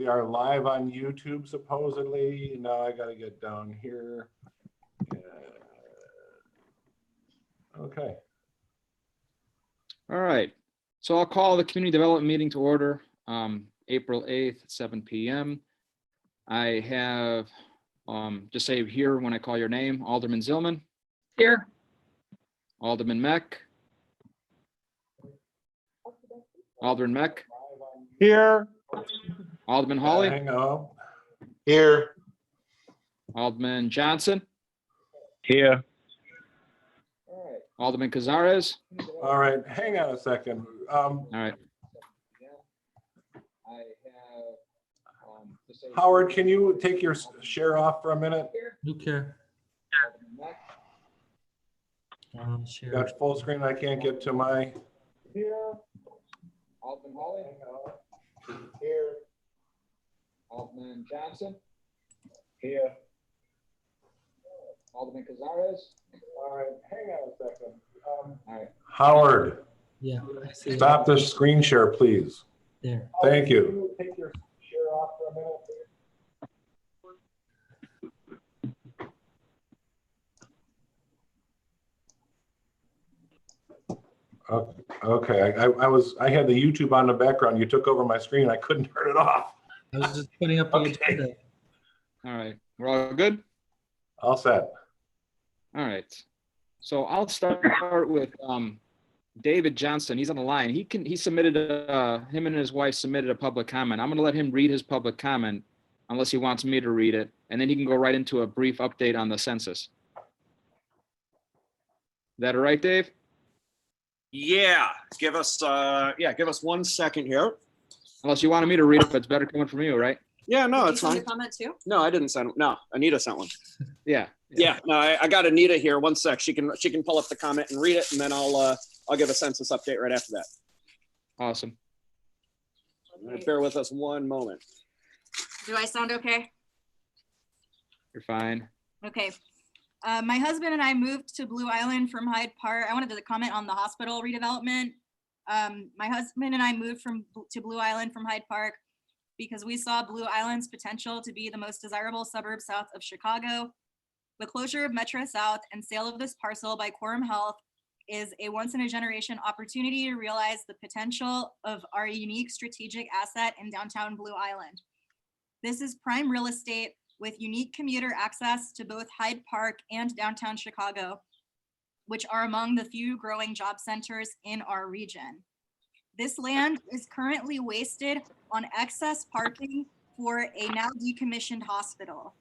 We are live on YouTube supposedly. Now I gotta get down here. Okay. All right. So I'll call the community development meeting to order, April 8th, at 7 p.m. I have, just say here when I call your name, Alderman Zylman. Here. Alderman Mech. Alderman Mech. Here. Alderman Hawley. Hang on. Here. Alderman Johnson. Here. Alderman Cazares. All right, hang on a second. All right. Howard, can you take your share off for a minute? Okay. Share. Got full screen. I can't get to my. Here. Alderman Hawley. Here. Alderman Johnson. Here. Alderman Cazares. All right, hang on a second. All right. Howard, Yeah, I see. stop the screen share, please. There. Thank you. Can you take your share off for a minute, please? Okay, I had the YouTube on the background. You took over my screen. I couldn't turn it off. I was just putting up the agenda. All right. We're all good? All set. All right. So I'll start with David Johnson. He's on the line. He submitted him and his wife submitted a public comment. I'm going to let him read his public comment unless he wants me to read it, and then he can go right into a brief update on the census. Is that all right, Dave? Yeah, give us 1 second here. Unless you wanted me to read it, but it's better coming from you, right? Yeah, no, Did it's you send fine. a comment too? No, I didn't send. No, Anita sent one. Yeah. Yeah, no, I got Anita here. 1 sec. She can pull up the comment and read it, and then I'll give a census update right after that. Awesome. Okay. Bear with us 1 moment. Do I sound okay? You're fine. Okay. My husband and I moved to Blue Island from Hyde Park. I wanted to comment on the hospital redevelopment. My husband and I moved to Blue Island from Hyde Park because we saw Blue Island's potential to be the most desirable suburb south of Chicago. The closure of Metro South and sale of this parcel by Quorum Health is a once-in-a-generation opportunity to realize the potential of our unique strategic asset in downtown Blue Island. This is prime real estate with unique commuter access to both Hyde Park and downtown Chicago, which are among the few growing job centers in our region. This land is currently wasted on excess parking for a now decommissioned hospital.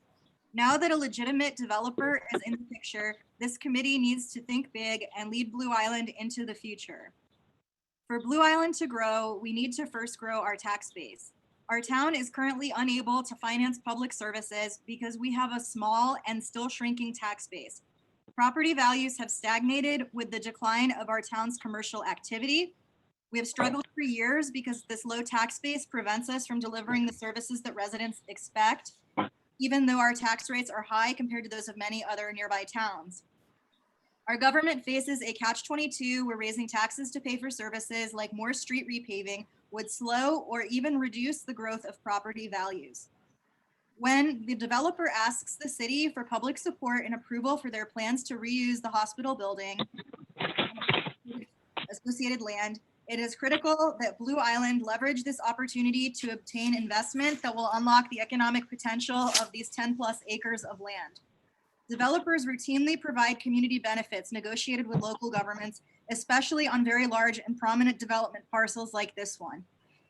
Now that a legitimate developer is in the picture, this committee needs to think big and lead Blue Island into the future. For Blue Island to grow, we need to first grow our tax base. Our town is currently unable to finance public services because we have a small and still shrinking tax base. Property values have stagnated with the decline of our town's commercial activity. We have struggled for years because this low tax base prevents us from delivering the services that residents expect, even though our tax rates are high compared to those of many other nearby towns. Our government faces a catch-22 where raising taxes to pay for services like more street repaving would slow or even reduce the growth of property values. When the developer asks the city for public support and approval for their plans to reuse the hospital building, associated land, it is critical that Blue Island leverage this opportunity to obtain investment that will unlock the economic potential of these 10+ acres of land. Developers routinely provide community benefits negotiated with local governments, especially on very large and prominent development parcels like this one.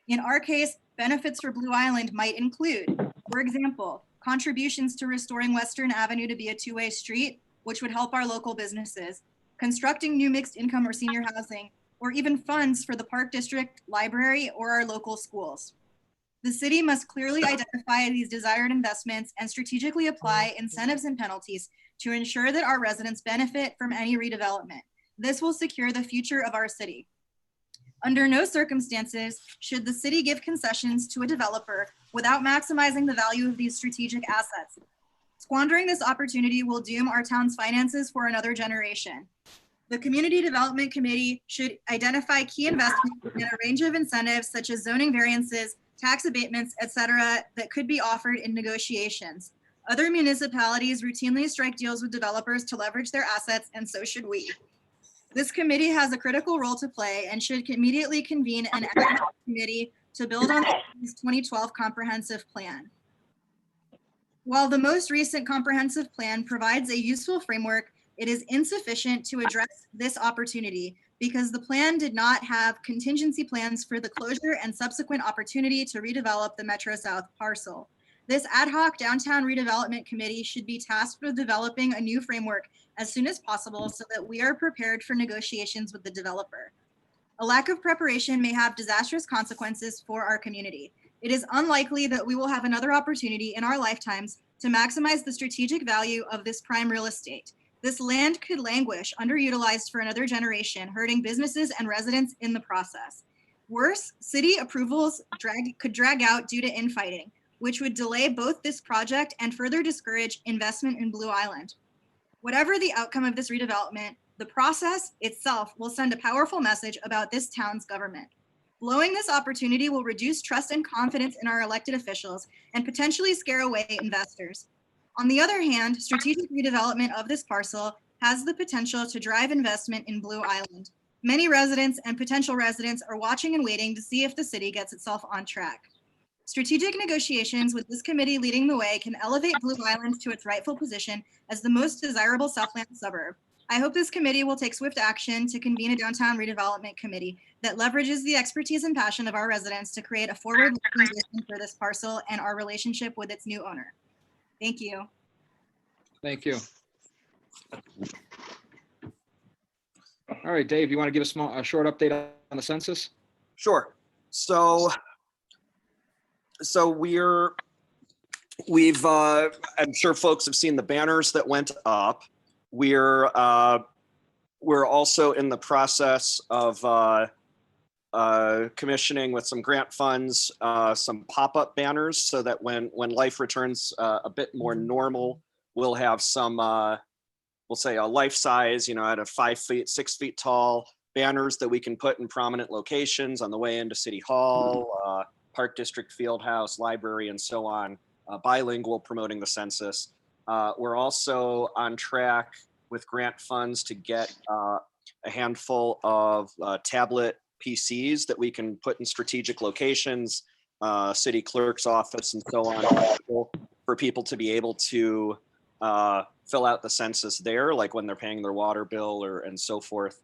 In our case, benefits for Blue Island might include, for example, contributions to restoring Western Avenue to be a two-way street, which would help our local businesses, constructing new mixed income or senior housing, or even funds for the Park District Library or our local schools. The city must clearly identify these desired investments and strategically apply incentives and penalties to ensure that our residents benefit from any redevelopment. This will secure the future of our city. Under no circumstances should the city give concessions to a developer without maximizing the value of these strategic assets. Squandering this opportunity will doom our town's finances for another generation. The Community Development Committee should identify key investments and a range of incentives such as zoning variances, tax abatements, etc., that could be offered in negotiations. Other municipalities routinely strike deals with developers to leverage their assets, and so should we. This committee has a critical role to play and should immediately convene an ad hoc committee to build on the city's 2012 comprehensive plan. While the most recent comprehensive plan provides a useful framework, it is insufficient to address this opportunity because the plan did not have contingency plans for the closure and subsequent opportunity to redevelop the Metro South parcel. This ad hoc downtown redevelopment committee should be tasked with developing a new framework as soon as possible so that we are prepared for negotiations with the developer. A lack of preparation may have disastrous consequences for our community. It is unlikely that we will have another opportunity in our lifetimes to maximize the strategic value of this prime real estate. This land could languish underutilized for another generation, hurting businesses and residents in the process. Worse, city approvals could drag out due to infighting, which would delay both this project and further discourage investment in Blue Island. Whatever the outcome of this redevelopment, the process itself will send a powerful message about this town's government. Blowing this opportunity will reduce trust and confidence in our elected officials and potentially scare away investors. On the other hand, strategic redevelopment of this parcel has the potential to drive investment in Blue Island. Many residents and potential residents are watching and waiting to see if the city gets itself on track. Strategic negotiations with this committee leading the way can elevate Blue Island to its rightful position as the most desirable Southland suburb. I hope this committee will take swift action to convene a downtown redevelopment committee that leverages the expertise and passion of our residents to create a forward-looking vision for this parcel and our relationship with its new owner. Thank you. Thank you. All right, Dave, you want to give a short update on the census? Sure. So we've I'm sure folks have seen the banners that went up. We're also in the process of commissioning with some grant funds some pop-up banners so that when life returns a bit more normal, we'll have some we'll say a life size, at a 5 feet, 6 feet tall banners that we can put in prominent locations on the way into City Hall, Park District Fieldhouse, library, and so on, bilingual, promoting the census. We're also on track with grant funds to get a handful of tablet PCs that we can put in strategic locations, city clerk's office, and so on, for people to be able to fill out the census there, like when they're paying their water bill and so forth.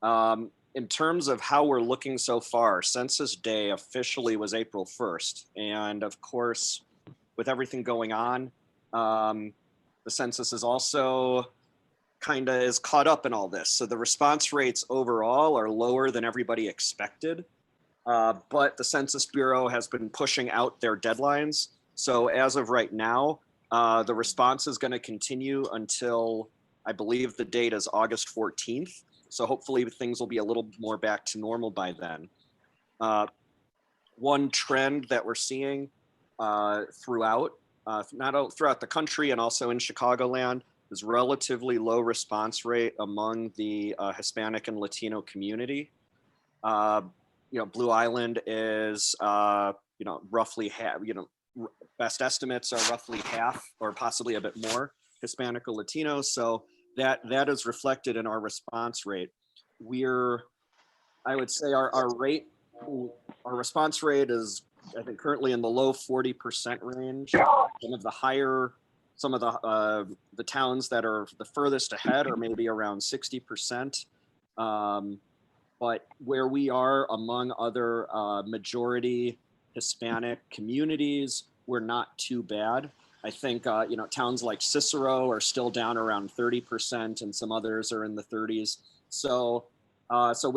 In terms of how we're looking so far, Census Day officially was April 1st. And of course, with everything going on, the census is also is caught up in all this. So the response rates overall are lower than everybody expected. But the Census Bureau has been pushing out their deadlines. So as of right now, the response is going to continue until, I believe the date is August 14th. So hopefully things will be a little more back to normal by then. One trend that we're seeing throughout the country and also in Chicagoland is relatively low response rate among the Hispanic and Latino community. Blue Island is, roughly half, best estimates are roughly half or possibly a bit more Hispanic or Latino. So that is reflected in our response rate. I would say our response rate is, I think, currently in the low 40% range. Some of the towns that are the furthest ahead are maybe around 60%. But where we are among other majority Hispanic communities, we're not too bad. I think, towns like Cicero are still down around 30% and some others are in the 30s. So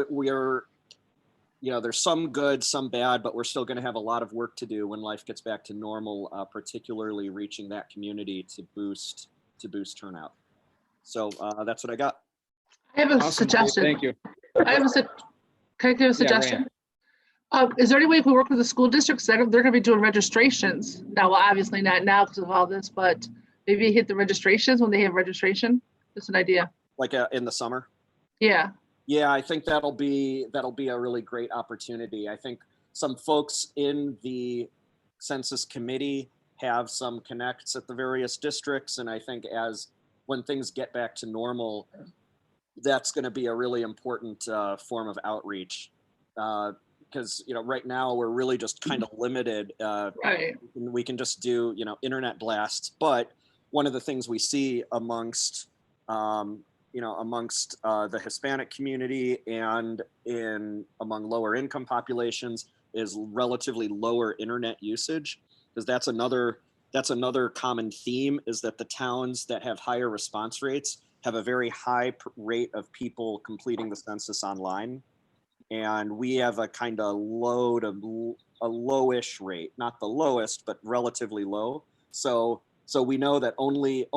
we're, there's some good, some bad, but we're still going to have a lot of work to do when life gets back to normal, particularly reaching that community to boost turnout. So that's what I got. I have a Awesome. suggestion. Thank you. Can I give a suggestion? Is there any way we can work with the school districts? They're going to be doing registrations now. Well, obviously not now because of all this, but maybe hit the registrations when they have registration. Just an idea. Like in the summer? Yeah. Yeah, I think that'll be a really great opportunity. I think some folks in the census committee have some connects at the various districts. And I think when things get back to normal, that's going to be a really important form of outreach. Because, right now we're really just kind of limited. Right. We can just do, internet blasts. But one of the things we see amongst the Hispanic community and among lower income populations is relatively lower internet usage, because that's another common theme, is that the towns that have higher response rates have a very high rate of people completing the census online. And we have a kind of lowish rate, not the lowest, but relatively low. So we know that only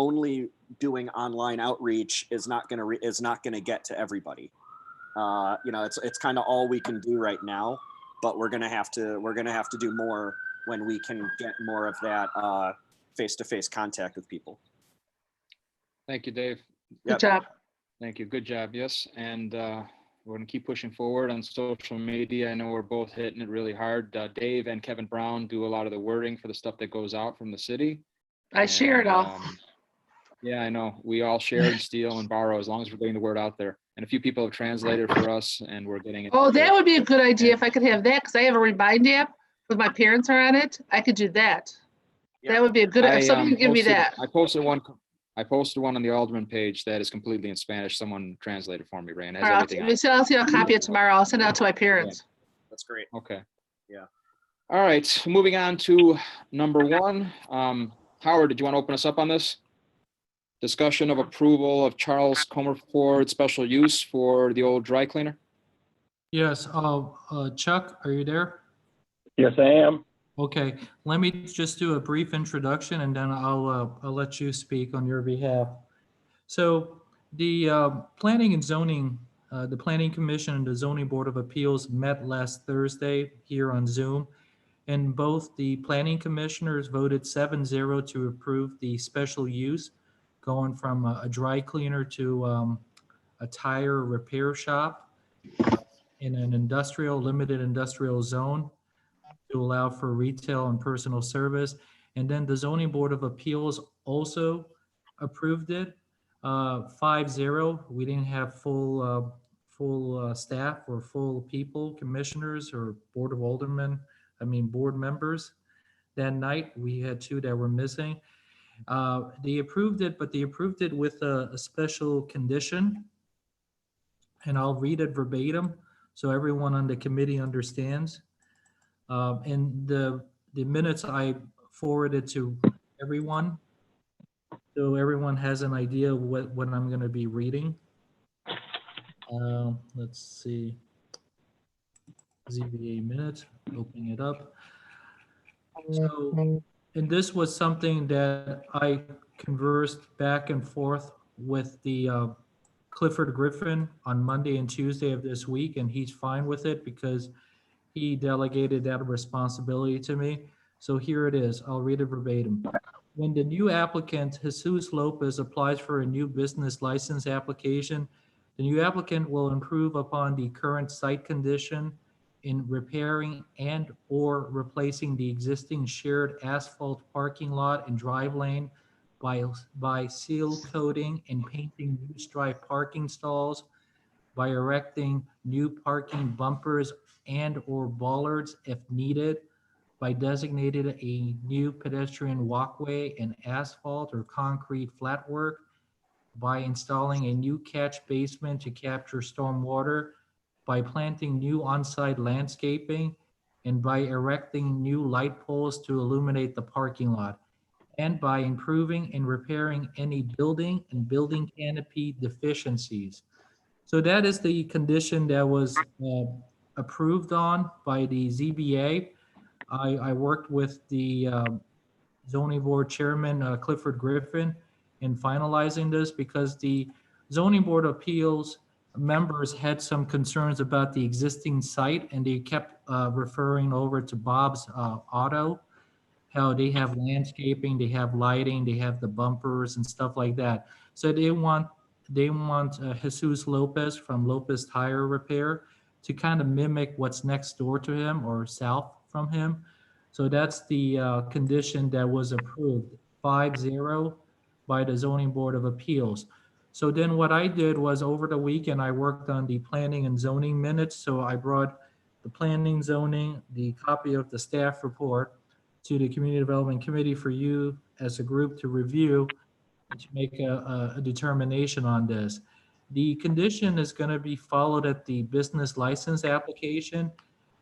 doing online outreach is not going to get to everybody. It's kind of all we can do right now, but we're going to have to do more when we can get more of that face-to-face contact with people. Thank you, Dave. Good job. Thank you. Good job. Yes. And we're going to keep pushing forward on social media. I know we're both hitting it really hard. Dave and Kevin Brown do a lot of the wording for the stuff that goes out from the city. I share it all. Yeah, I know. We all share and steal and borrow as long as we're getting the word out there. And a few people have translated for us, and we're getting it. Oh, that would be a good idea if I could have that, because I have a Remind app with my parents are on it. I could do that. Yeah. That would be a good, if somebody could give me that. I posted one on the Alderman page that is completely in Spanish. Someone translated for me, Raeann. It has everything on it. I'll see, I'll copy it tomorrow. I'll send it out to my parents. That's great. Okay. Yeah. All right. Moving on to number 1. Howard, did you want to open us up on this? Discussion of approval of Charles Comerford special use for the old dry cleaner. Yes, Chuck, are you there? Yes, I am. Okay, let me just do a brief introduction and then I'll let you speak on your behalf. So the Planning and Zoning, the Planning Commission and the Zoning Board of Appeals met last Thursday here on Zoom. And both the planning commissioners voted 7-0 to approve the special use going from a dry cleaner to a tire repair shop in an limited industrial zone to allow for retail and personal service. And then the Zoning Board of Appeals also approved it 5-0. We didn't have full staff or full people, commissioners or board members that night. We had 2 that were missing. They approved it, but they approved it with a special condition. And I'll read it verbatim so everyone on the committee understands. And the minutes I forwarded to everyone, so everyone has an idea what I'm going to be reading. Let's see. ZBA minutes, opening it up. So, and this was something that I conversed back and forth with the Clifford Griffin on Monday and Tuesday of this week, and he's fine with it because he delegated that responsibility to me. So here it is. I'll read it verbatim. When the new applicant, Jesus Lopez, applies for a new business license application, the new applicant will improve upon the current site condition in repairing and or replacing the existing shared asphalt parking lot and drive lane by seal coating and painting new stripe parking stalls, by erecting new parking bumpers and or bollards if needed, by designating a new pedestrian walkway and asphalt or concrete flatwork, by installing a new catch basement to capture storm water, by planting new on-site landscaping, and by erecting new light poles to illuminate the parking lot, and by improving and repairing any building and building canopy deficiencies. So that is the condition that was approved on by the ZBA. I worked with the zoning board chairman, Clifford Griffin, in finalizing this because the zoning board of appeals members had some concerns about the existing site and they kept referring over to Bob's Auto, how they have landscaping, they have lighting, they have the bumpers and stuff like that. So they want Jesus Lopez from Lopez Tire Repair to kind of mimic what's next door to him or south from him. So that's the condition that was approved 5-0 by the Zoning Board of Appeals. So then what I did was over the weekend, I worked on the planning and zoning minutes. So I brought the planning zoning, the copy of the staff report to the Community Development Committee for you as a group to review and to make a determination on this. The condition is going to be followed at the business license application.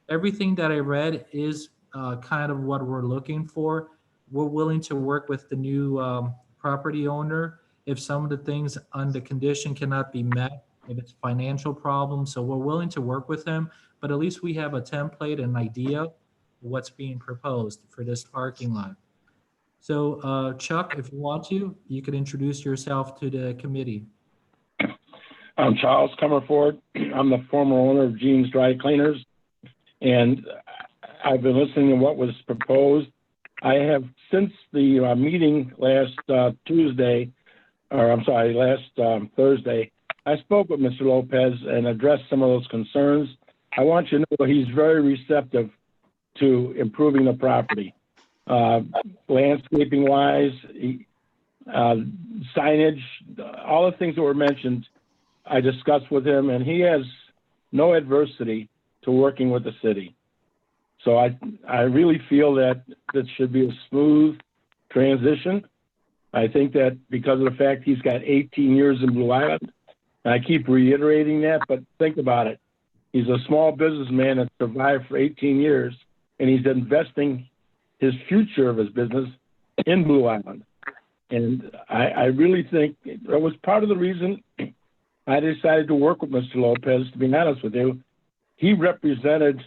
Everything that I read is kind of what we're looking for. We're willing to work with the new property owner if some of the things on the condition cannot be met, if it's financial problems. So we're willing to work with them, but at least we have a template and idea of what's being proposed for this parking lot. So Chuck, if you want to, you could introduce yourself to the committee. I'm Charles Comerford. I'm the former owner of Jean's Dry Cleaners, and I've been listening to what was proposed. I have, since the meeting last Thursday, I spoke with Mr. Lopez and addressed some of those concerns. I want you to know he's very receptive to improving the property. Landscaping wise, signage, all the things that were mentioned, I discussed with him, and he has no adversity to working with the city. So I really feel that this should be a smooth transition. I think that because of the fact he's got 18 years in Blue Island, and I keep reiterating that, but think about it. He's a small businessman that survived for 18 years, and he's investing his future of his business in Blue Island. And I really think that was part of the reason I decided to work with Mr. Lopez, to be honest with you. He represented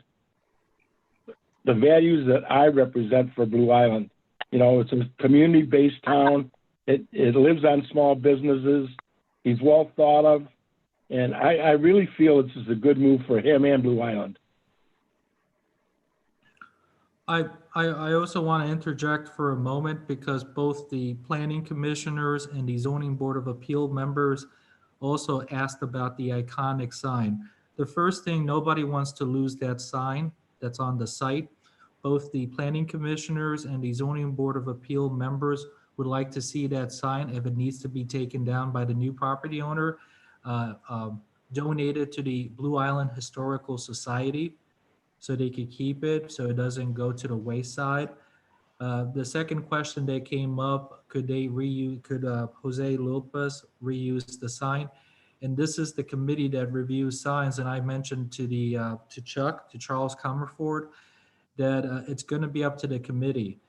the values that I represent for Blue Island. You know, it's a community-based town. It lives on small businesses. He's well thought of. And I really feel this is a good move for him and Blue Island. I also want to interject for a moment because both the planning commissioners and the zoning board of appeal members also asked about the iconic sign. The first thing, nobody wants to lose that sign that's on the site. Both the planning commissioners and the zoning board of appeal members would like to see that sign, if it needs to be taken down by the new property owner, donated to the Blue Island Historical Society so they could keep it so it doesn't go to the wayside. The second question that came up, could Jose Lopez reuse the sign? And this is the committee that reviews signs. And I mentioned to Charles Comerford, that it's going to be up to the committee.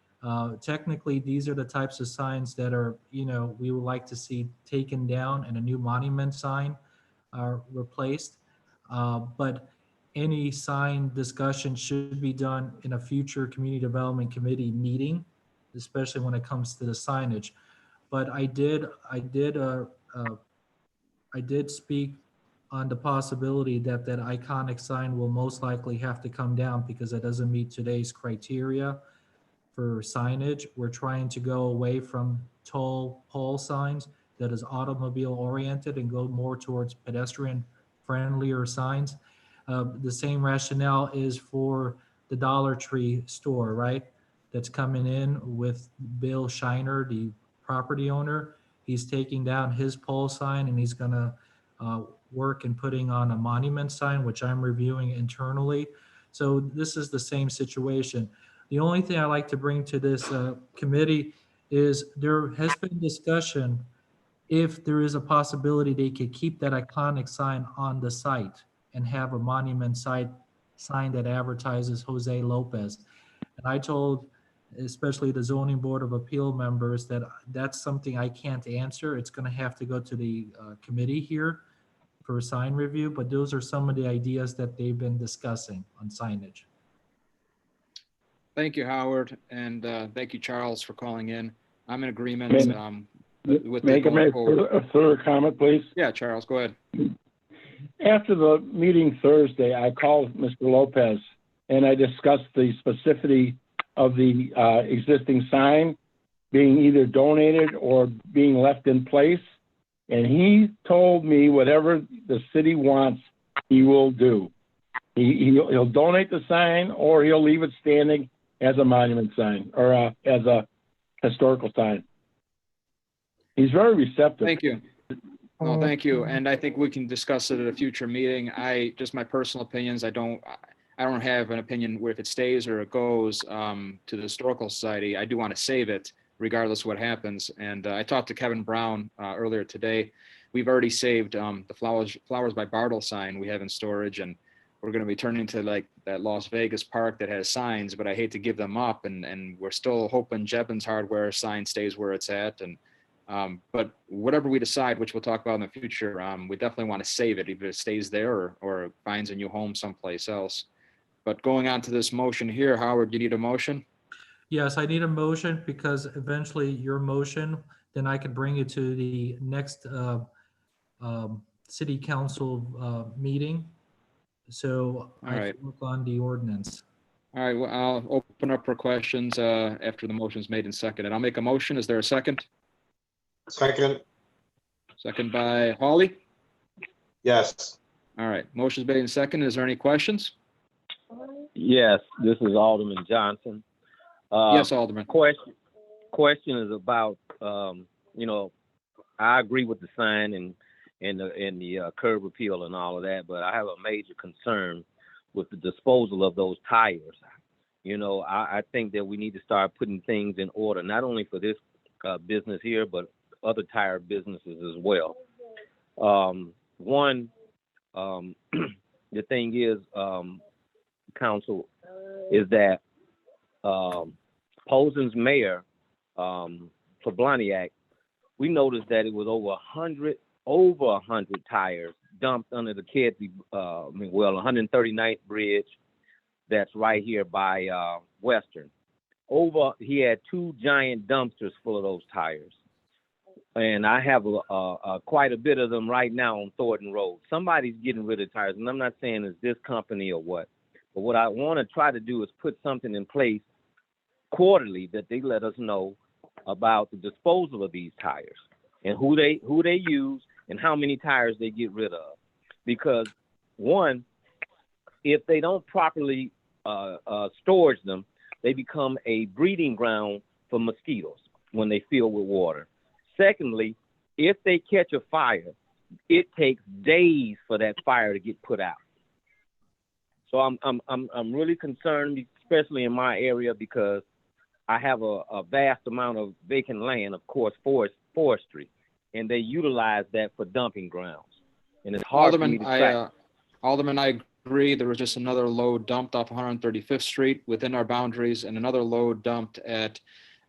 Technically, these are the types of signs that are, we would like to see taken down and a new monument sign replaced. But any sign discussion should be done in a future community development committee meeting, especially when it comes to the signage. But I did speak on the possibility that that iconic sign will most likely have to come down because it doesn't meet today's criteria for signage. We're trying to go away from tall pole signs that is automobile oriented and go more towards pedestrian friendlier signs. The same rationale is for the Dollar Tree store, right? That's coming in with Bill Shiner, the property owner. He's taking down his pole sign and he's gonna work in putting on a monument sign, which I'm reviewing internally. So this is the same situation. The only thing I like to bring to this committee is there has been discussion if there is a possibility they could keep that iconic sign on the site and have a monument sign that advertises Jose Lopez. And I told, especially the zoning board of appeal members, that that's something I can't answer. It's going to have to go to the committee here for a sign review, but those are some of the ideas that they've been discussing on signage. Thank you, Howard, and thank you, Charles, for calling in. I'm in agreement with Make a third comment, please. Yeah, Charles, go ahead. After the meeting Thursday, I called Mr. Lopez and I discussed the specificity of the existing sign being either donated or being left in place. And he told me whatever the city wants, he will do. He'll donate the sign, or he'll leave it standing as a monument sign or as a historical sign. He's very receptive. Thank you. No, thank you. And I think we can discuss it at a future meeting. Just my personal opinions, I don't have an opinion where if it stays or it goes to the Historical Society. I do want to save it regardless of what happens. And I talked to Kevin Brown earlier today. We've already saved the Flowers by Bartle sign we have in storage, and we're going to be turning to like that Las Vegas park that has signs, but I hate to give them up. And we're still hoping Jebben's Hardware sign stays where it's at. And but whatever we decide, which we'll talk about in the future, we definitely want to save it, either it stays there or finds a new home someplace else. But going on to this motion here, Howard, you need a motion? Yes, I need a motion because eventually your motion, then I can bring it to the next city council meeting. So I right. can work on the ordinance. All right, well, I'll open up for questions after the motion is made and seconded. I'll make a motion. Is there a second? Second, Second by Hawley? yes. All right, motion's made and seconded. Is there any questions? Yes, this is Alderman Johnson. Yes, Alderman. Question is about, I agree with the sign and the curb appeal and all of that, but I have a major concern with the disposal of those tires. I think that we need to start putting things in order, not only for this business here, but other tire businesses as well. The thing is, council, is that Posen's mayor for Bloniac, we noticed that it was over 100 tires dumped under the Kedzie, 139th Bridge, that's right here by Western. He had 2 giant dumpsters full of those tires. And I have quite a bit of them right now on Thornton Road. Somebody's getting rid of tires, and I'm not saying it's this company or what, but what I want to try to do is put something in place quarterly that they let us know about the disposal of these tires and who they use and how many tires they get rid of. Because one, if they don't properly storage them, they become a breeding ground for mosquitoes when they fill with water. Secondly, if they catch a fire, it takes days for that fire to get put out. So I'm really concerned, especially in my area, because I have a vast amount of vacant land, of course, forestry, and they utilize that for dumping grounds. And it's hard for me to track. Alderman, I agree. There was just another load dumped off 135th Street within our boundaries, and another load dumped at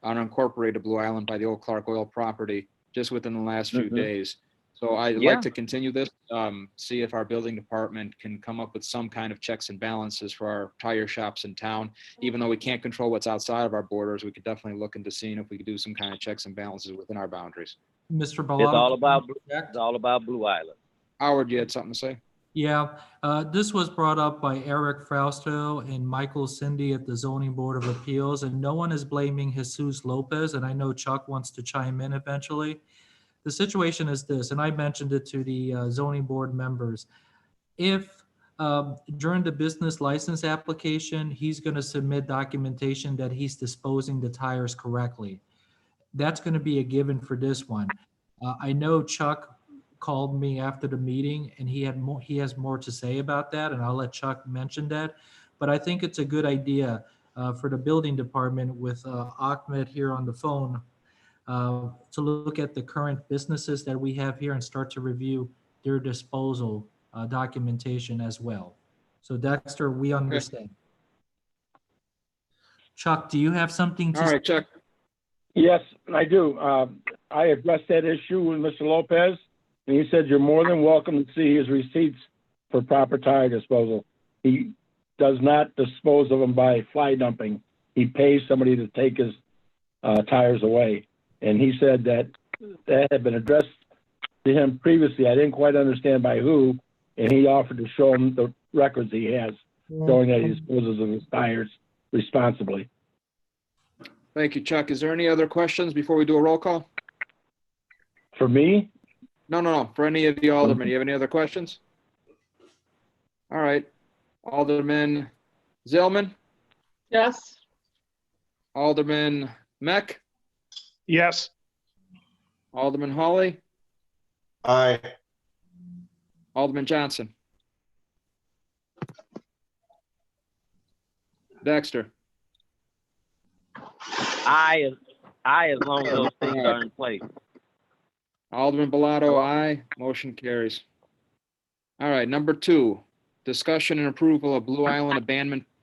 unincorporated Blue Island by the old Clark Oil property just within the last few days. So I'd like to continue this, see if our building department can come up with some kind of checks and balances for our tire shops in town. Even though we can't control what's outside of our borders, we could definitely look into seeing if we could do some kind of checks and balances within our boundaries. Mr. Bilotto. It's all about Blue Island. Howard, you had something to say? Yeah, this was brought up by Eric Frausto and Michael Cindy at the Zoning Board of Appeals, and no one is blaming Jesus Lopez, and I know Chuck wants to chime in eventually. The situation is this, and I mentioned it to the zoning board members. If during the business license application, he's going to submit documentation that he's disposing the tires correctly, that's going to be a given for this one. I know Chuck called me after the meeting and he has more to say about that, and I'll let Chuck mention that. But I think it's a good idea for the building department with Ahmed here on the phone to look at the current businesses that we have here and start to review their disposal documentation as well. So Dexter, we understand. Chuck, do you have something to say? All right, Chuck. Yes, I do. I addressed that issue with Mr. Lopez, and he said you're more than welcome to see his receipts for proper tire disposal. He does not dispose of them by fly dumping. He pays somebody to take his tires away. And he said that had been addressed to him previously. I didn't quite understand by who, and he offered to show him the records he has showing that he disposes of his tires responsibly. Thank you, Chuck. Is there any other questions before we do a roll call? For me? No. For any of the aldermen. Do you have any other questions? All right. Alderman Zylman, Yes. Alderman Mech, Yes. Alderman Hawley, Aye. Alderman Johnson. Dexter. I as long as those things are in place. Alderman Bilotto, aye. Motion carries. All right, number 2, discussion and approval of Blue Island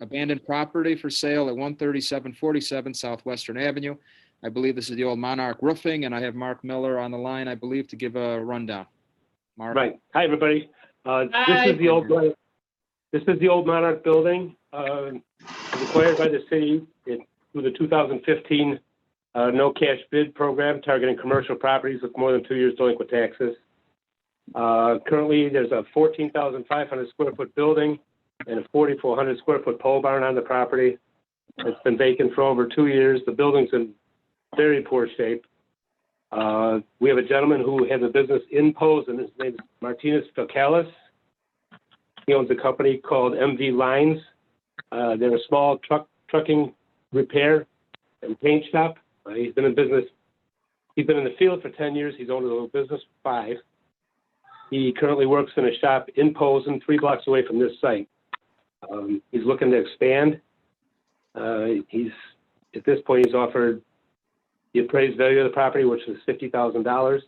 abandoned property for sale at 13747 Southwestern Avenue. I believe this is the old Monarch Roofing, and I have Mark Miller on the line, I believe, to give a rundown. Mark? Right. Hi, everybody. This Hi. is the old Monarch building, acquired by the city through the 2015 no cash bid program targeting commercial properties with more than 2 years delinquent taxes. Currently, there's a 14,500 square foot building and a 4,400 square foot pole barn on the property. It's been vacant for over 2 years. The building's in very poor shape. We have a gentleman who has a business in Posen. His name is Martinez Ficalis. He owns a company called MV Lines. They're a small trucking repair and paint shop. He's been in business. He's been in the field for 10 years. He's owned a little business for 5. He currently works in a shop in Posen, 3 blocks away from this site. He's looking to expand. At this point, he's offered the appraised value of the property, which is $50,000.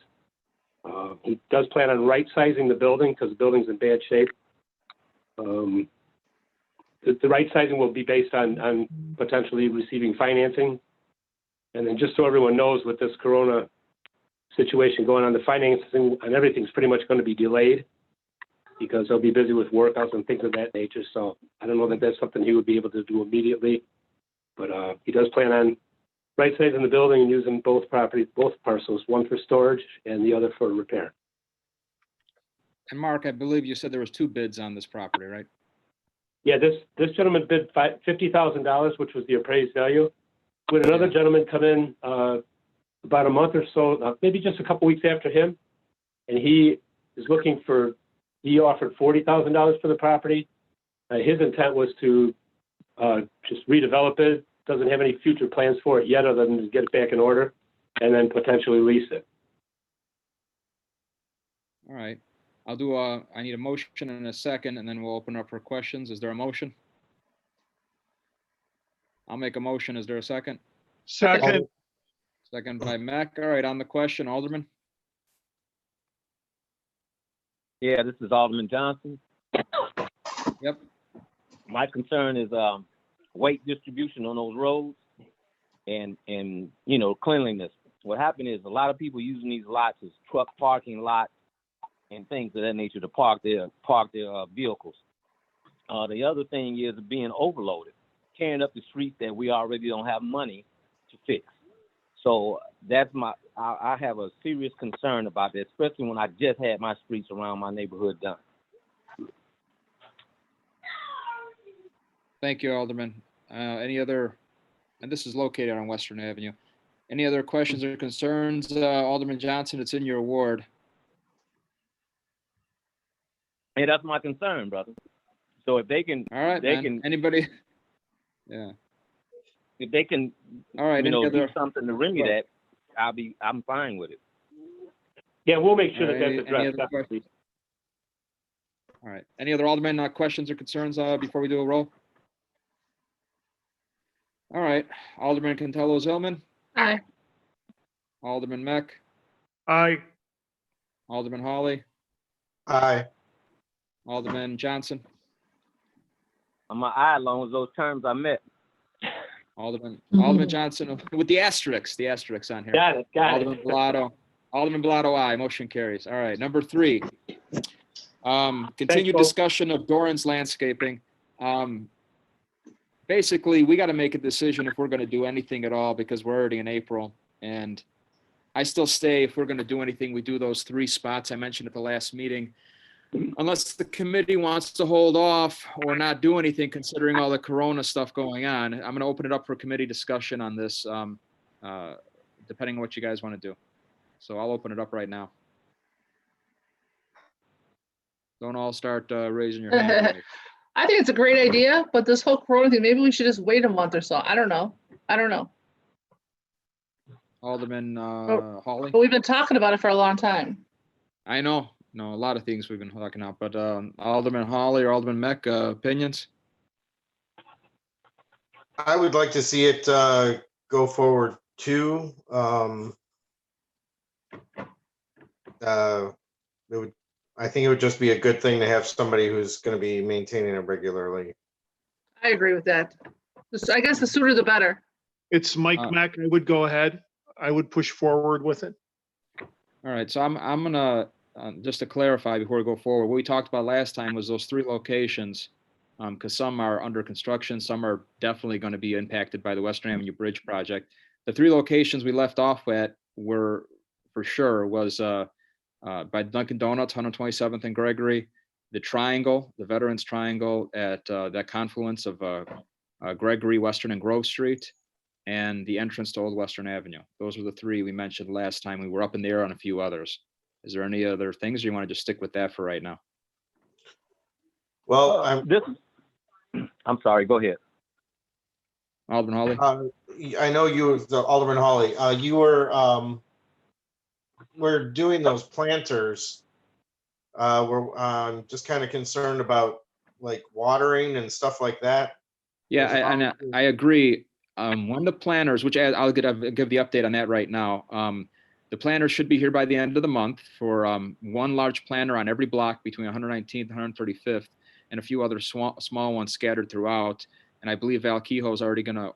He does plan on right-sizing the building because the building's in bad shape. The right sizing will be based on potentially receiving financing. And then just so everyone knows, with this Corona situation going on, the financing and everything's pretty much going to be delayed because they'll be busy with workouts and things of that nature. So I don't know that that's something he would be able to do immediately, but he does plan on right-sizing the building and using both parcels, one for storage and the other for repair. And Mark, I believe you said there was 2 bids on this property, right? Yeah, this gentleman bid $50,000, which was the appraised value. We had another gentleman come in about a month or so, maybe just a couple weeks after him, and he offered $40,000 for the property. His intent was to just redevelop it. Doesn't have any future plans for it yet other than to get it back in order and then potentially lease it. All right. I need a motion and a second, and then we'll open up for questions. Is there a motion? I'll make a motion. Is there a second? Second. Second by Mech. All right, on the question, Alderman. Yeah, this is Alderman Johnson. Yep. My concern is weight distribution on those roads and cleanliness. What happened is a lot of people using these lots as truck parking lots and things of that nature to park their vehicles. The other thing is being overloaded, carrying up the streets that we already don't have money to fix. So that's I have a serious concern about that, especially when I just had my streets around my neighborhood done. Thank you, Alderman. Any other, and this is located on Western Avenue. Any other questions or concerns? Alderman Johnson, it's in your ward. Hey, that's my concern, brother. So if they can, All right, they man. can, Anybody? Yeah. if they can, All right. do something to remedy that, I'm fine with it. Yeah, we'll make sure All that right, that's any addressed. other questions? All right. Any other Alderman questions or concerns before we do a roll? All right. Alderman Cantelo-Zylman, Aye. Alderman Mech, Aye. Alderman Hawley, Aye. Alderman Johnson, I'm an eye as long as those terms are met. Alderman Mhm. Johnson with the asterisks on here. Got it. Alderman Bilotto, aye. Motion carries. All right. Number 3, continued folks. discussion of Doran's Landscaping. Basically, we got to make a decision if we're going to do anything at all because we're already in April. And I still stay, if we're going to do anything, we do those 3 spots I mentioned at the last meeting. Unless the committee wants to hold off or not do anything, considering all the Corona stuff going on, I'm going to open it up for committee discussion on this, depending on what you guys want to do. So I'll open it up right now. Don't all start raising your hand. I think it's a great idea, but this whole Corona thing, maybe we should just wait a month or so. I don't know. Alderman Hawley? But we've been talking about it for a long time. I know, no, a lot of things we've been talking about, but Alderman Hawley or Alderman Mech, opinions? I would like to see it go forward too. I think it would just be a good thing to have somebody who's going to be maintaining it regularly. I agree with that. I guess the sooner the better. It's Mike Mack. I would go ahead. I would push forward with it. All right, so I'm gonna, just to clarify before we go forward, what we talked about last time was those 3 locations, because some are under construction, some are definitely gonna be impacted by the Western Avenue Bridge project. The 3 locations we left off at were, for sure, was by Dunkin' Donuts, 127th and Gregory, the Triangle, the Veterans Triangle at that confluence of Gregory, Western, and Grove Street, and the entrance to Old Western Avenue. Those were the 3 we mentioned last time. We were up in the air on a few others. Is there any other things, or you want to just stick with that for right now? Well, I'm sorry, go ahead. Alderman Hawley? I know you, Alderman Hawley, you were doing those planters. We're just kind of concerned about like watering and stuff like that. Yeah, I agree. When the planners, which I'll give the update on that right now. The planners should be here by the end of the month for one large planner on every block between 119th and 135th, and a few other small ones scattered throughout. And I believe Val Kehoe is already going to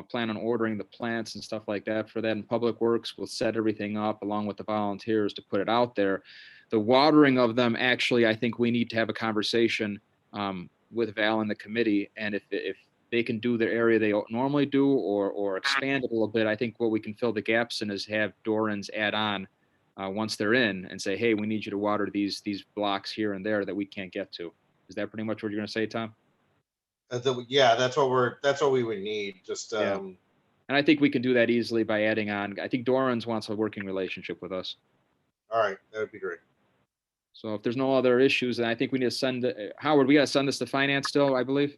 plan on ordering the plants and stuff like that for that. And Public Works will set everything up along with the volunteers to put it out there. The watering of them, actually, I think we need to have a conversation with Val and the committee. And if they can do their area they normally do or expand it a little bit, I think what we can fill the gaps in is have Dorans add on once they're in and say, hey, we need you to water these blocks here and there that we can't get to. Is that pretty much what you're going to say, Tom? Yeah, that's what we would need. Just yeah. And I think we can do that easily by adding on. I think Dorans wants a working relationship with us. All right, that would be great. So if there's no other issues, then I think we need to send Howard. We got to send this to finance still, I believe.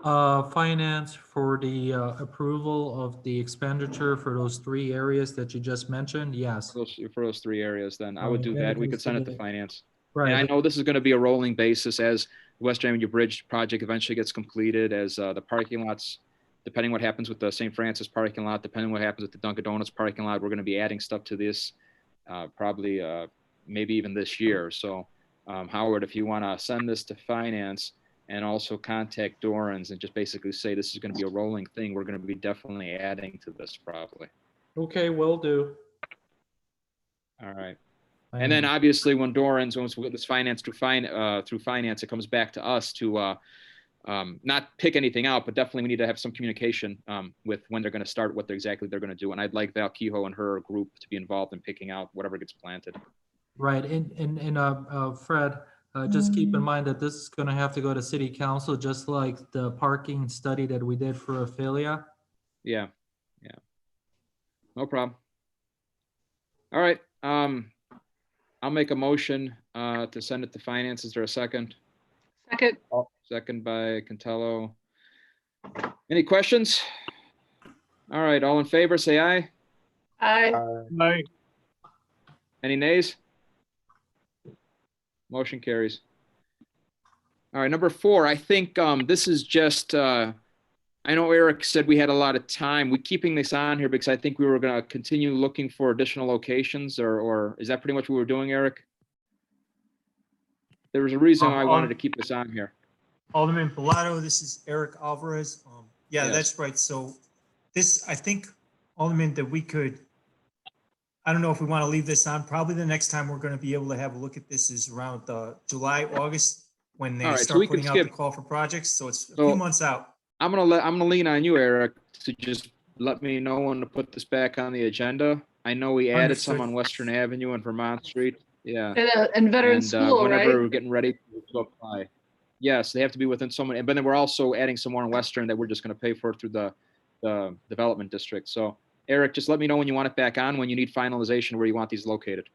Finance for the approval of the expenditure for those 3 areas that you just mentioned. Yes. For those 3 areas, then I would do that. We could send it to finance. Right. And I know this is going to be a rolling basis as the Western Avenue Bridge project eventually gets completed, as the parking lots, depending what happens with the St. Francis parking lot, depending what happens with the Dunkin' Donuts parking lot, we're going to be adding stuff to this probably maybe even this year. So Howard, if you want to send this to finance and also contact Dorans and just basically say this is going to be a rolling thing, we're going to be definitely adding to this probably. Okay, will do. All right. And then obviously when Dorans, once we get this finance through finance, it comes back to us to not pick anything out, but definitely we need to have some communication with when they're going to start, what exactly they're going to do. And I'd like Val Kehoe and her group to be involved in picking out whatever gets planted. Right. And Fred, just keep in mind that this is going to have to go to city council, just like the parking study that we did for Ophelia. Yeah. Yeah. No problem. All right. I'll make a motion to send it to finance. Is there a second? Second. Second by Cantelo. Any questions? All right, all in favor, say aye. Aye. Aye. Any nays? Motion carries. All right, number 4, I think this is just, I know Eric said we had a lot of time. We're keeping this on here because I think we were going to continue looking for additional locations, or is that pretty much what we're doing, Eric? There was a reason I wanted to keep this on here. Alderman Bilotto, this is Eric Alvarez. Yeah, Yes. That's right. So this, I think, Alderman, that we could, I don't know if we want to leave this on. Probably the next time we're going to be able to have a look at this is around July, August, when they All right, so start we could putting out the skip- call for projects. So it's a few months out. I'm gonna lean on you, Eric, to just let me know when to put this back on the agenda. I know we added some Understood. on Western Avenue and Vermont Street. Yeah. And veteran school, whenever right? we're getting ready to apply. Yes, they have to be within someone, but then we're also adding some more in Western that we're just gonna pay for through the development district. So Eric, just let me know when you want it back on, when you need finalization, where you want these located.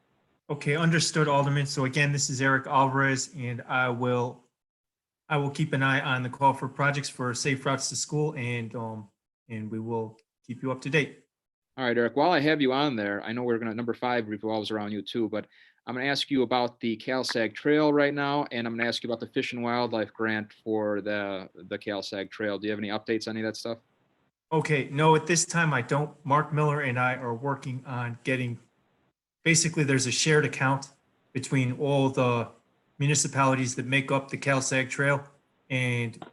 Okay, understood, Alderman. So again, this is Eric Alvarez, and I will keep an eye on the call for projects for safe routes to school, and we will keep you up to date. All right, Eric, while I have you on there, I know we're gonna, number 5 revolves around you too, but I'm gonna ask you about the CalSag Trail right now, and I'm gonna ask you about the Fish and Wildlife Grant for the CalSag Trail. Do you have any updates on any of that stuff? Okay, no, at this time I don't. Mark Miller and I are working on getting, basically there's a shared account between all the municipalities that make up the CalSag Trail. And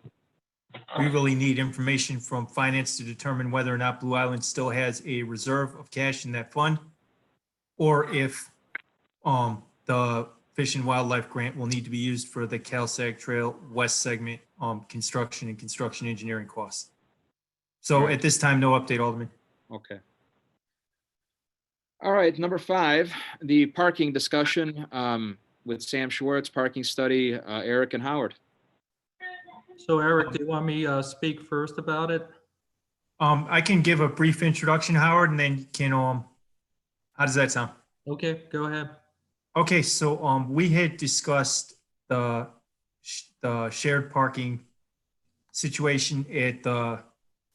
we really need information from finance to determine whether or not Blue Island still has a reserve of cash in that fund, or if the Fish and Wildlife Grant will need to be used for the CalSag Trail West segment construction and construction engineering costs. So at this time, no update, Alderman. Okay. All right, number 5, the parking discussion with Sam Schwartz, parking study, Eric and Howard. So Eric, do you want me to speak first about it? I can give a brief introduction, Howard, and then you can, how does that sound? Okay, go ahead. Okay, so we had discussed the shared parking situation at the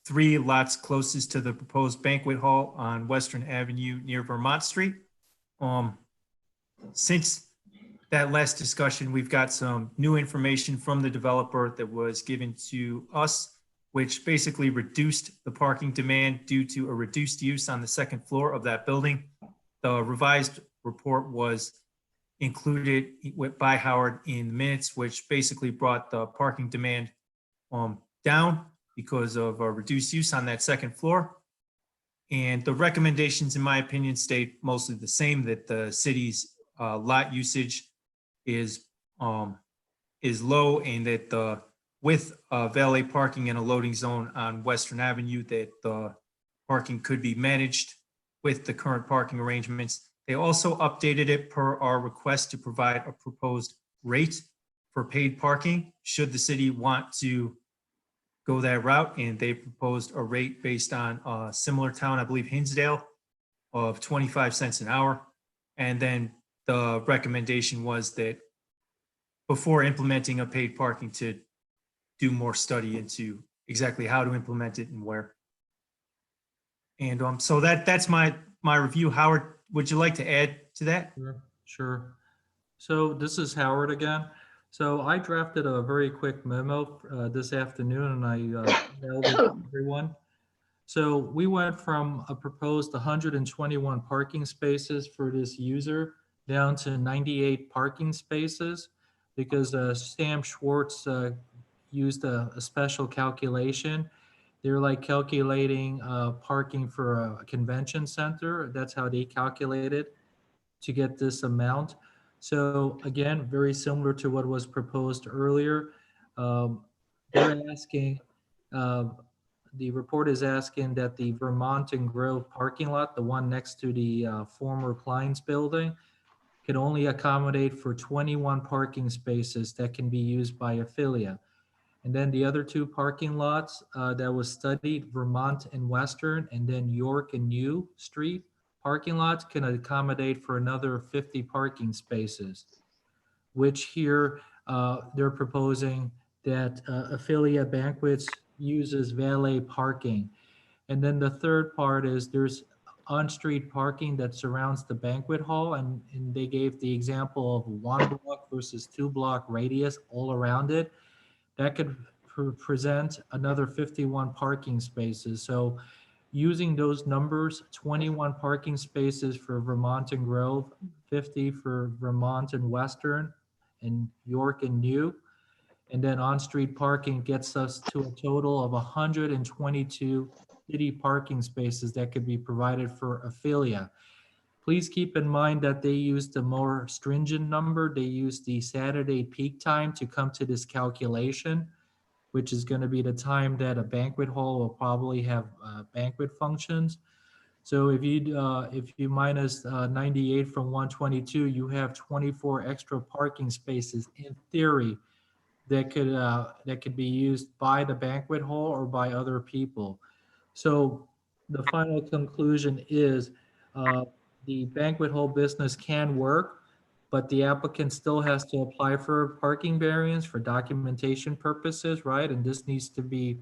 3 lots closest to the proposed banquet hall on Western Avenue near Vermont Street. Since that last discussion, we've got some new information from the developer that was given to us, which basically reduced the parking demand due to a reduced use on the second floor of that building. The revised report was included by Howard in the minutes, which basically brought the parking demand down because of a reduced use on that second floor. And the recommendations, in my opinion, stayed mostly the same, that the city's lot usage is low, and that with valet parking and a loading zone on Western Avenue, that the parking could be managed with the current parking arrangements. They also updated it per our request to provide a proposed rate for paid parking should the city want to go that route, and they proposed a rate based on a similar town, I believe Hinsdale, of 25 cents an hour. And then the recommendation was that before implementing a paid parking, to do more study into exactly how to implement it and where. And so that's my review. Howard, would you like to add to that? Sure. So this is Howard again. So I drafted a very quick memo this afternoon, and I mailed it to everyone. So we went from a proposed 121 parking spaces for this user down to 98 parking spaces because Sam Schwartz used a special calculation. They're like calculating parking for a convention center. That's how they calculated to get this amount. So again, very similar to what was proposed earlier. They're asking, the report is asking that the Vermont and Grove parking lot, the one next to the former Klein's building, can only accommodate for 21 parking spaces that can be used by Affiliate. And then the other 2 parking lots that was studied, Vermont and Western, and then York and New Street parking lots can accommodate for another 50 parking spaces, which here they're proposing that Affiliate Banquets uses valet parking. And then the third part is there's on-street parking that surrounds the banquet hall, and they gave the example of 1 block versus 2 block radius all around it. That could present another 51 parking spaces. So using those numbers, 21 parking spaces for Vermont and Grove, 50 for Vermont and Western, and York and New, and then on-street parking gets us to a total of 122 city parking spaces that could be provided for Affiliate. Please keep in mind that they used a more stringent number. They used the Saturday peak time to come to this calculation, which is going to be the time that a banquet hall will probably have banquet functions. So if you minus 98 from 122, you have 24 extra parking spaces in theory that could be used by the banquet hall or by other people. So the final conclusion is the banquet hall business can work, but the applicant still has to apply for a parking variance for documentation purposes, right? And this needs to be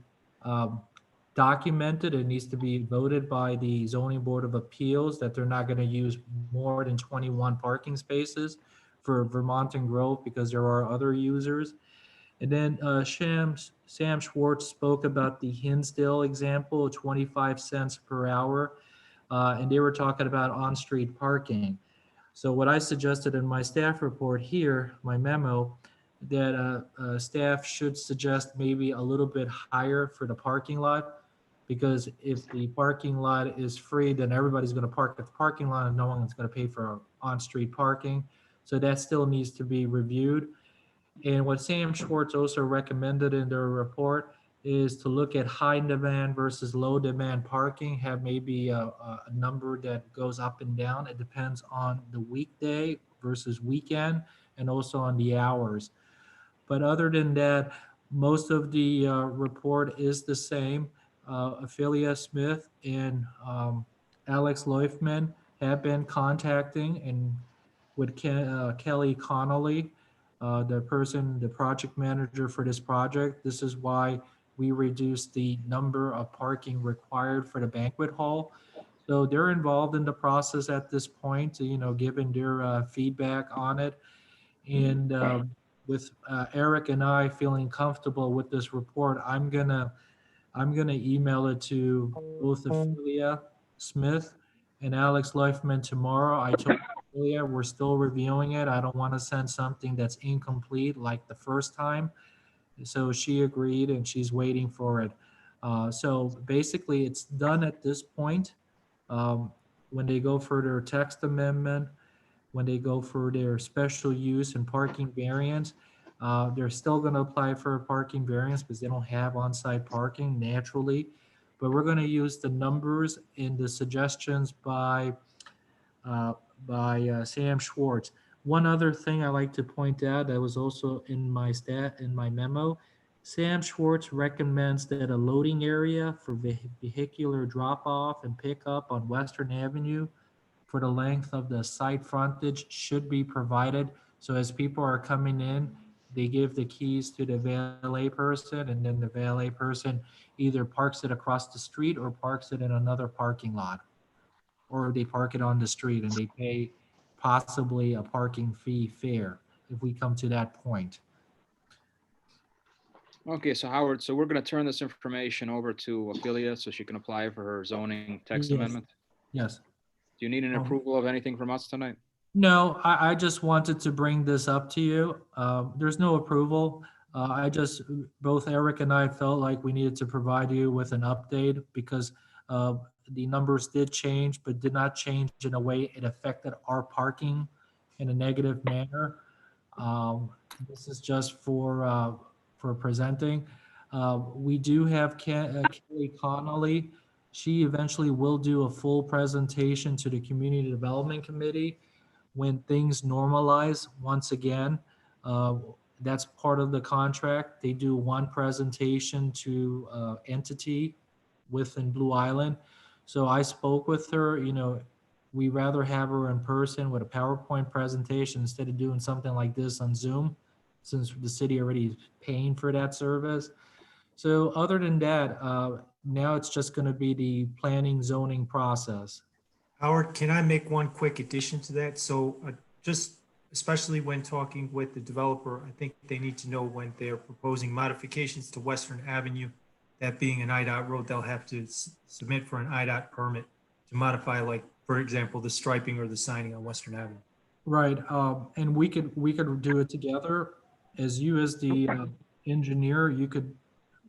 documented. It needs to be voted by the zoning board of appeals that they're not going to use more than 21 parking spaces for Vermont and Grove because there are other users. And then Sam Schwartz spoke about the Hinsdale example, 25 cents per hour. And they were talking about on-street parking. So what I suggested in my staff report here, my memo, that staff should suggest maybe a little bit higher for the parking lot, because if the parking lot is free, then everybody's going to park at the parking lot and no one's going to pay for on-street parking. So that still needs to be reviewed. And what Sam Schwartz also recommended in their report is to look at high demand versus low demand parking, have maybe a number that goes up and down. It depends on the weekday versus weekend and also on the hours. But other than that, most of the report is the same. Ophelia Smith and Alex Leufman have been contacting and with Kelly Connolly, the project manager for this project. This is why we reduced the number of parking required for the banquet hall. So they're involved in the process at this point, giving their feedback on it. And with Eric and I feeling comfortable with this report, I'm gonna email it to both Ophelia Smith and Alex Leufman tomorrow. I told Ophelia we're still reviewing it. I don't want to send something that's incomplete like the first time. So she agreed and she's waiting for it. So basically it's done at this point. When they go for their text amendment, when they go for their special use and parking variance, they're still going to apply for a parking variance because they don't have on-site parking naturally. But we're going to use the numbers in the suggestions by Sam Schwartz. One other thing I like to point out that was also in my memo, Sam Schwartz recommends that a loading area for vehicular drop-off and pickup on Western Avenue for the length of the site frontage should be provided. So as people are coming in, they give the keys to the valet person, and then the valet person either parks it across the street or parks it in another parking lot, or they park it on the street and they pay possibly a parking fare if we come to that point. Okay, so Howard, so we're going to turn this information over to Ophelia so she can apply for her zoning text Yes. amendment. Yes. Do you need an approval of anything from us tonight? No, I just wanted to bring this up to you. There's no approval. Both Eric and I felt like we needed to provide you with an update because the numbers did change, but did not change in a way it affected our parking in a negative manner. This is just for presenting. We do have Kelly Connolly. She eventually will do a full presentation to the Community Development Committee when things normalize once again. That's part of the contract. They do one presentation to entity within Blue Island. So I spoke with her, we rather have her in person with a PowerPoint presentation instead of doing something like this on Zoom, since the city already is paying for that service. So other than that, now it's just going to be the planning zoning process. Howard, can I make one quick addition to that? So just especially when talking with the developer, I think they need to know when they're proposing modifications to Western Avenue, that being an IDOT road, they'll have to submit for an IDOT permit to modify, like, for example, the striping or the signing on Western Avenue. Right, and we could do it together. As the engineer, you could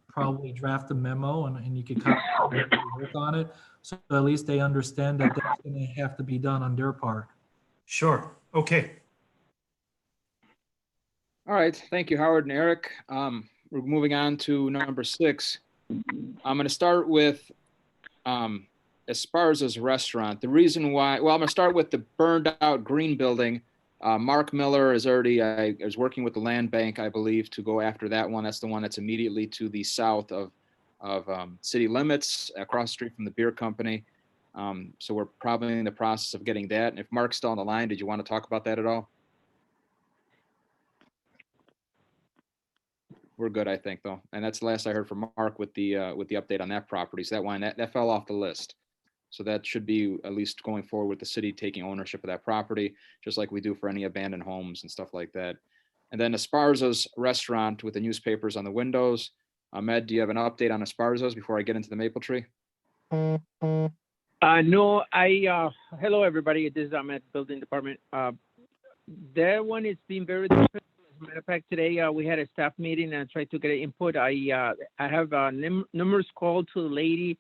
probably draft a memo and you could kind of work on it. So at least they understand that that's going to have to be done on their part. Sure. Okay. All right. Thank you, Howard and Eric. We're moving on to number 6. I'm going to start with Esparza's restaurant. The reason why, well, I'm going to start with the burned out green building. Mark Miller is is working with the land bank, I believe, to go after that one. That's the one that's immediately to the south of city limits, across the street from the beer company. So we're probably in the process of getting that. And if Mark's still on the line, did you want to talk about that at all? We're good, I think, though. And that's the last I heard from Mark with the update on that property. So that one, that fell off the list. So that should be at least going forward with the city taking ownership of that property, just like we do for any abandoned homes and stuff like that. And then Esparza's restaurant with the newspapers on the windows. Ahmed, do you have an update on Esparza's before I get into the maple tree? No, hello everybody, this is Ahmed, building department. That one is being very difficult. As a matter of fact, today we had a staff meeting and I tried to get input. I have numerous calls to the lady.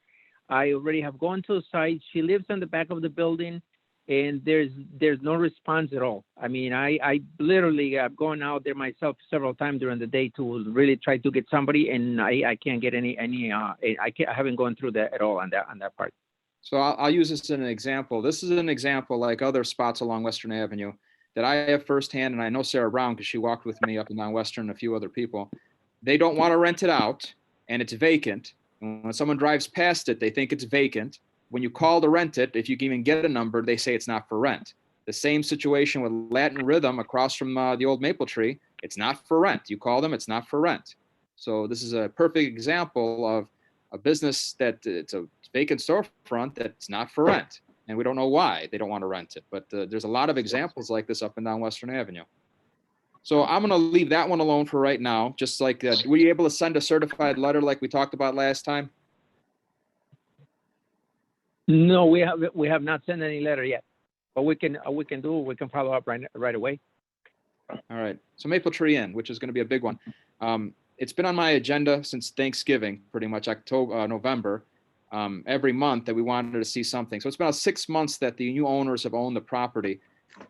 I already have gone to the site. She lives on the back of the building and there's no response at all. I mean, I literally have gone out there myself several times during the day to really try to get somebody, and I can't get any I haven't gone through that at all on that part. So I'll use this as an example. This is an example, like other spots along Western Avenue, that I have firsthand, and I know Sarah Brown because she walked with me up and down Western and a few other people. They don't want to rent it out, and it's vacant. And when someone drives past it, they think it's vacant. When you call to rent it, if you can even get a number, they say it's not for rent. The same situation with Latin Rhythm across from the old maple tree. It's not for rent. You call them, it's not for rent. So this is a perfect example of a business that it's a vacant storefront that's not for rent. And we don't know why they don't want to rent it. But there's a lot of examples like this up and down Western Avenue. So I'm going to leave that one alone for right now. Just like, were you able to send a certified letter like we talked about last time? No, we have not sent any letter yet, but we can follow up right away. All right. So Maple Tree Inn, which is going to be a big one. It's been on my agenda since Thanksgiving, pretty much November, every month that we wanted to see something. So it's been about 6 months that the new owners have owned the property.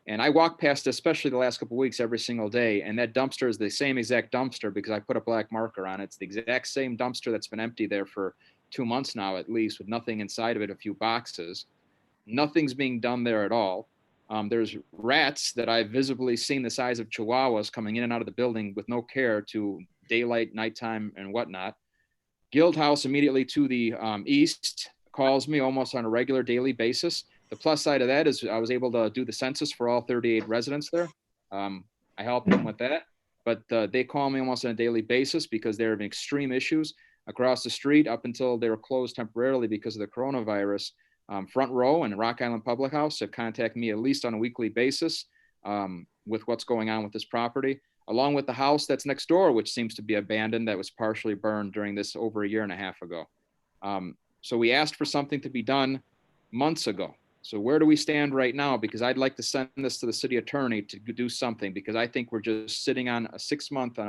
And I walk past, especially the last couple of weeks, every single day. And that dumpster is the same exact dumpster because I put a black marker on it. It's the exact same dumpster that's been empty there for 2 months now, at least, with nothing inside of it, a few boxes. Nothing's being done there at all. There's rats that I've visibly seen the size of chihuahuas coming in and out of the building with no care to daylight, nighttime, and whatnot. Guild House immediately to the east calls me almost on a regular daily basis. The plus side of that is I was able to do the census for all 38 residents there. I helped them with that, but they call me almost on a daily basis because they're having extreme issues across the street up until they were closed temporarily because of the coronavirus. Front Row and Rock Island Public House have contacted me at least on a weekly basis with what's going on with this property, along with the house that's next door, which seems to be abandoned, that was partially burned during this over a year and a half ago. So we asked for something to be done months ago. So where do we stand right now? Because I'd like to send this to the city attorney to do something, because I think we're just sitting on a 6 month,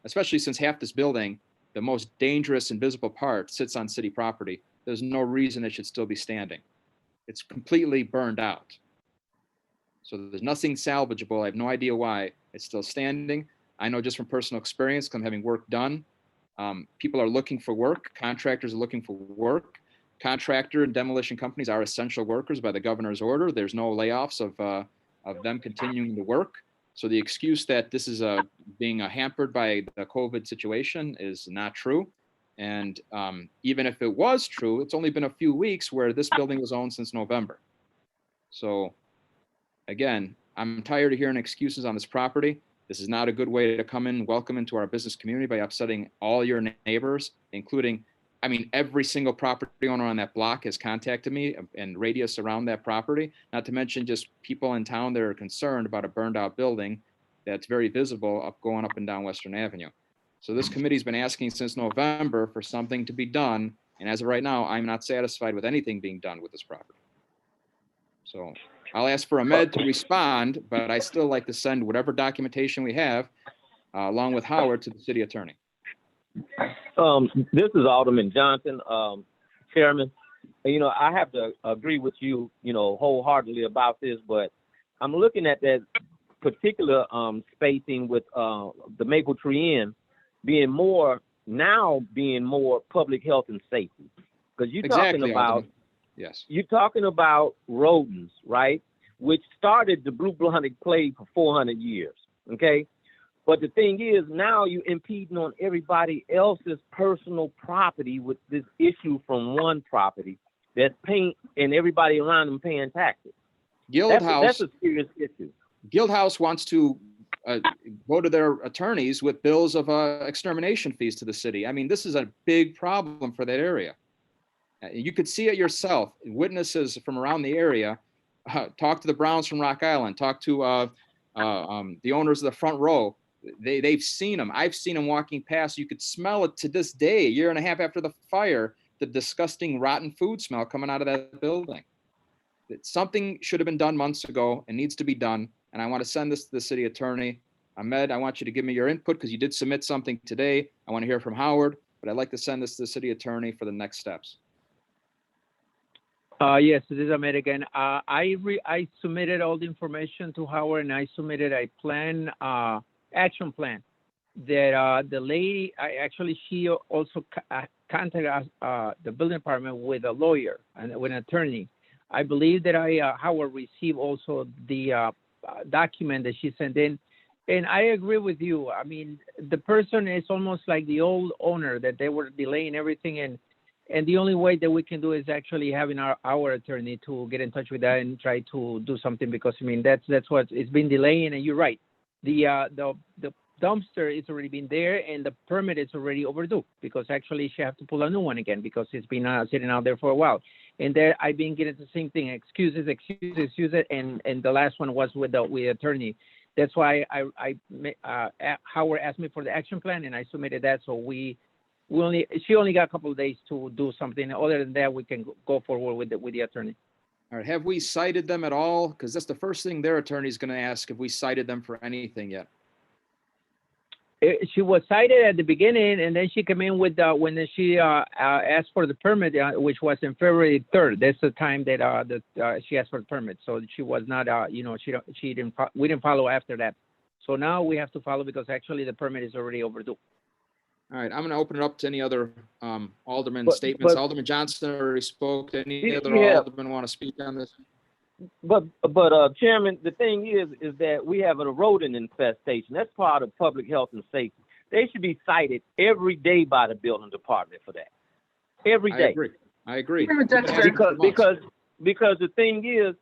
especially since half this building, the most dangerous and visible part, sits on city property. There's no reason it should still be standing. It's completely burned out. So there's nothing salvageable. I have no idea why it's still standing. I know just from personal experience, because I'm having work done. People are looking for work. Contractors are looking for work. Contractor and demolition companies are essential workers by the governor's order. There's no layoffs of them continuing to work. So the excuse that this is being hampered by the COVID situation is not true. And even if it was true, it's only been a few weeks where this building was owned since November. So again, I'm tired of hearing excuses on this property. This is not a good way to come in, welcome into our business community by upsetting all your neighbors, including, I mean, every single property owner on that block has contacted me and radius around that property, not to mention just people in town that are concerned about a burned out building that's very visible going up and down Western Avenue. So this committee's been asking since November for something to be done. And as of right now, I'm not satisfied with anything being done with this property. So I'll ask for Ahmed to respond, but I still like to send whatever documentation we have along with Howard to the city attorney. This is Alderman Johnson, Chairman. And, I have to agree with you, wholeheartedly about this, but I'm looking at that particular spacing with the Maple Tree Inn being more public health and safety. Because you're talking about, yes, you're talking about rodents, right? Which started the blue blotted plague for 400 years, okay? But the thing is, now you're impeding on everybody else's personal property with this issue from one property. that's paying and everybody around them paying taxes. Guildhouse, That's a serious issue. Guildhouse wants to go to their attorneys with bills of extermination fees to the city. I mean, this is a big problem for that area. You could see it yourself. Witnesses from around the area talk to the Browns from Rock Island, talk to the owners of the front row. They've seen them. I've seen them walking past. You could smell it to this day, a year and a half after the fire, the disgusting rotten food smell coming out of that building. Something should have been done months ago and needs to be done. And I want to send this to the city attorney. Ahmed, I want you to give me your input because you did submit something today. I want to hear from Howard, but I'd like to send this to the city attorney for the next steps. Yes, this is Ahmed again. I submitted all the information to Howard, and I submitted a plan, action plan that the lady, she also contacted us, the building department with a lawyer and with an attorney. I believe that Howard received also the document that she sent in. And I agree with you. I mean, the person is almost like the old owner that they were delaying everything. And the only way that we can do is actually having our attorney to get in touch with that and try to do something, because I mean, that's what it's been delaying. And you're right. The dumpster is already been there and the permit is already overdue, because actually she has to pull a new one again because it's been sitting out there for a while. And there I've been getting the same thing, excuses, and the last one was with the attorney. That's why Howard asked me for the action plan, and I submitted that. So she only got a couple of days to do something. Other than that, we can go forward with the attorney. All right, have we cited them at all? Because that's the first thing their attorney is going to ask, if we cited them for anything yet. She was cited at the beginning, and then she came in with when she asked for the permit, which was in February 3rd. That's the time that she asked for the permit. So she was not, we didn't follow after that. So now we have to follow because actually the permit is already overdue. All right, I'm going to open it up to any other alderman statements. Alderman Johnson already spoke. Any other alderman want to speak on this? But Chairman, the thing is that we have a rodent infestation. That's part of public health and safety. They should be cited every day by the building department for that. Every day. I agree. Because the thing is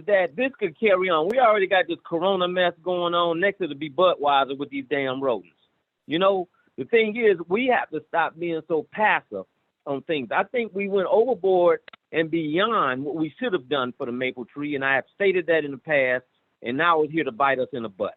that this could carry on. We already got this corona mess going on. Next it'll be Budweiser with these damn rodents. You know, the thing is we have to stop being so passive on things. I think we went overboard and beyond what we should have done for the maple tree, and I have stated that in the past, and now it's here to bite us in the butt.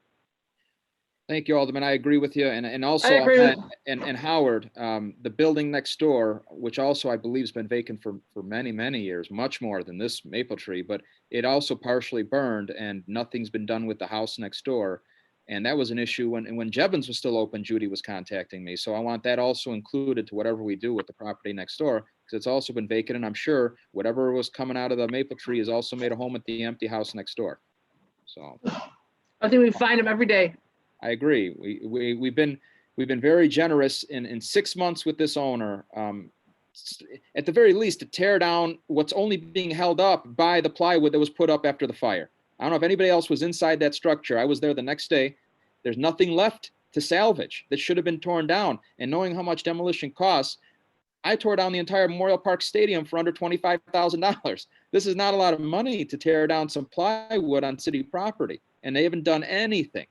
Thank you, Alderman. I agree with you, and also and Howard, the building next door, which also I believe has been vacant for many years, much more than this maple tree, but it also partially burned, and nothing's been done with the house next door. And that was an issue when Jevons was still open. Judy was contacting me, so I want that also included to whatever we do with the property next door, because it's also been vacant, and I'm sure whatever was coming out of the maple tree has also made a home at the empty house next door. So I think we find them every day. I agree. We've been very generous in 6 months with this owner. At the very least, to tear down what's only being held up by the plywood that was put up after the fire. I don't know if anybody else was inside that structure. I was there the next day. There's nothing left to salvage that should have been torn down. And knowing how much demolition costs, I tore down the entire Memorial Park Stadium for under $25,000. This is not a lot of money to tear down some plywood on city property, and they haven't done anything.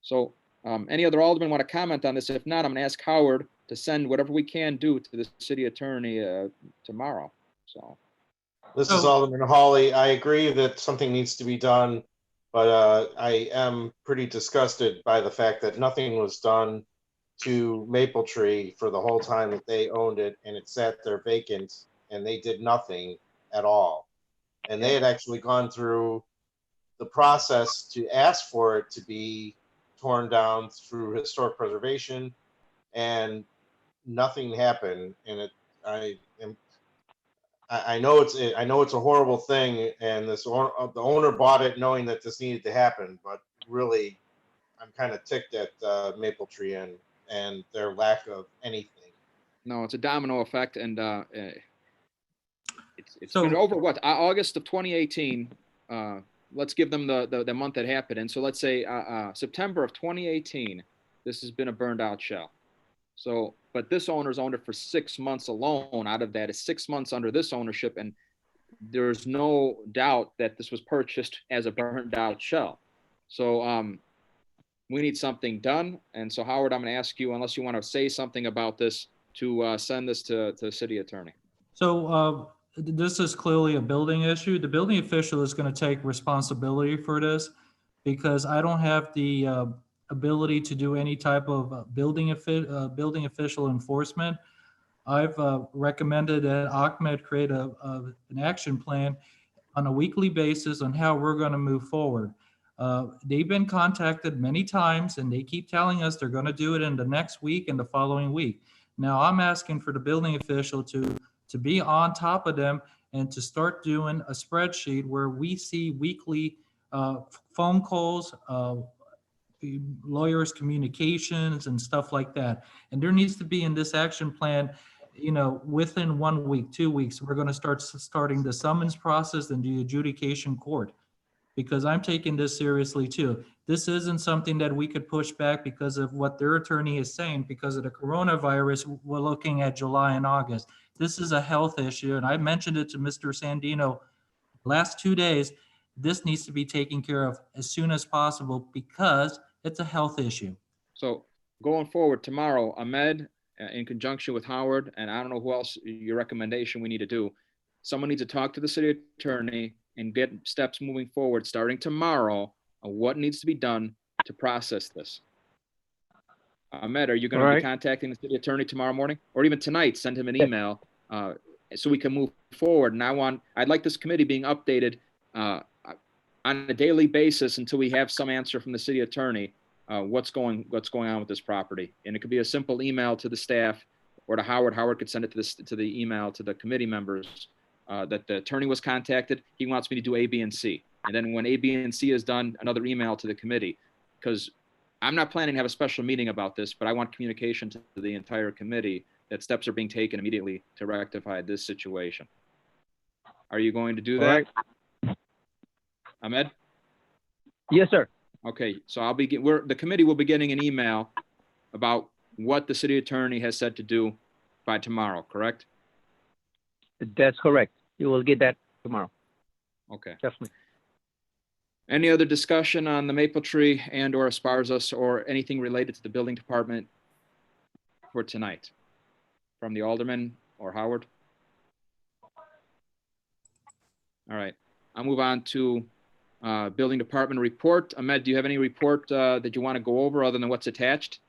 So any other alderman want to comment on this? If not, I'm going to ask Howard to send whatever we can do to the city attorney tomorrow. So. This is Alderman Hawley. I agree that something needs to be done, but I am pretty disgusted by the fact that nothing was done to Maple Tree for the whole time that they owned it, and it sat there vacant, and they did nothing at all. And they had actually gone through the process to ask for it to be torn down through historic preservation, and nothing happened. And I know it's a horrible thing, and the owner bought it knowing that this needed to happen. But really, I'm kind of ticked at Maple Tree and their lack of anything. No, it's a domino effect, and it's been over what, August of 2018. Let's give them the month that happened, and so let's say September of 2018. This has been a burned out shell. So, but this owner's owned it for 6 months alone. Out of that is 6 months under this ownership, and there's no doubt that this was purchased as a burned out shell. So we need something done. And so Howard, I'm going to ask you, unless you want to say something about this, to send this to the city attorney. So this is clearly a building issue. The building official is going to take responsibility for this because I don't have the ability to do any type of building official enforcement. I've recommended that Ahmed create an action plan on a weekly basis on how we're going to move forward. They've been contacted many times and they keep telling us they're going to do it in the next week and the following week. Now I'm asking for the building official to be on top of them and to start doing a spreadsheet where we see weekly phone calls, lawyers' communications and stuff like that. And there needs to be in this action plan, you know, within 1 week, 2 weeks, we're going to starting the summons process and the adjudication court, because I'm taking this seriously too. This isn't something that we could push back because of what their attorney is saying. Because of the coronavirus, we're looking at July and August. This is a health issue, and I mentioned it to Mr. Sandino last 2 days. This needs to be taken care of as soon as possible because it's a health issue. So going forward tomorrow, Ahmed, in conjunction with Howard, and I don't know who else, your recommendation we need to do, someone needs to talk to the city attorney and get steps moving forward starting tomorrow on what needs to be done to process this. Ahmed, are you going to be contacting the city attorney tomorrow morning, or even tonight? Send him an email so we can move forward. And I'd like this committee being updated on a daily basis until we have some answer from the city attorney. What's going on with this property, and it could be a simple email to the staff or to Howard. Howard could send it to the email to the committee members that the attorney was contacted. He wants me to do A, B, and C, and then when A, B, and C is done, another email to the committee, because I'm not planning to have a special meeting about this, but I want communication to the entire committee that steps are being taken immediately to rectify this situation. Are you going to do that, Ahmed? Yes, sir. Okay, so the committee will be getting an email about what the city attorney has said to do by tomorrow, correct? That's correct. You will get that tomorrow. Okay. Definitely. Any other discussion on the Maple Tree and or Esparza or anything related to the building department for tonight from the alderman or Howard? All right, I'll move on to building department report. Ahmed, do you have any report that you want to go over other than what's attached?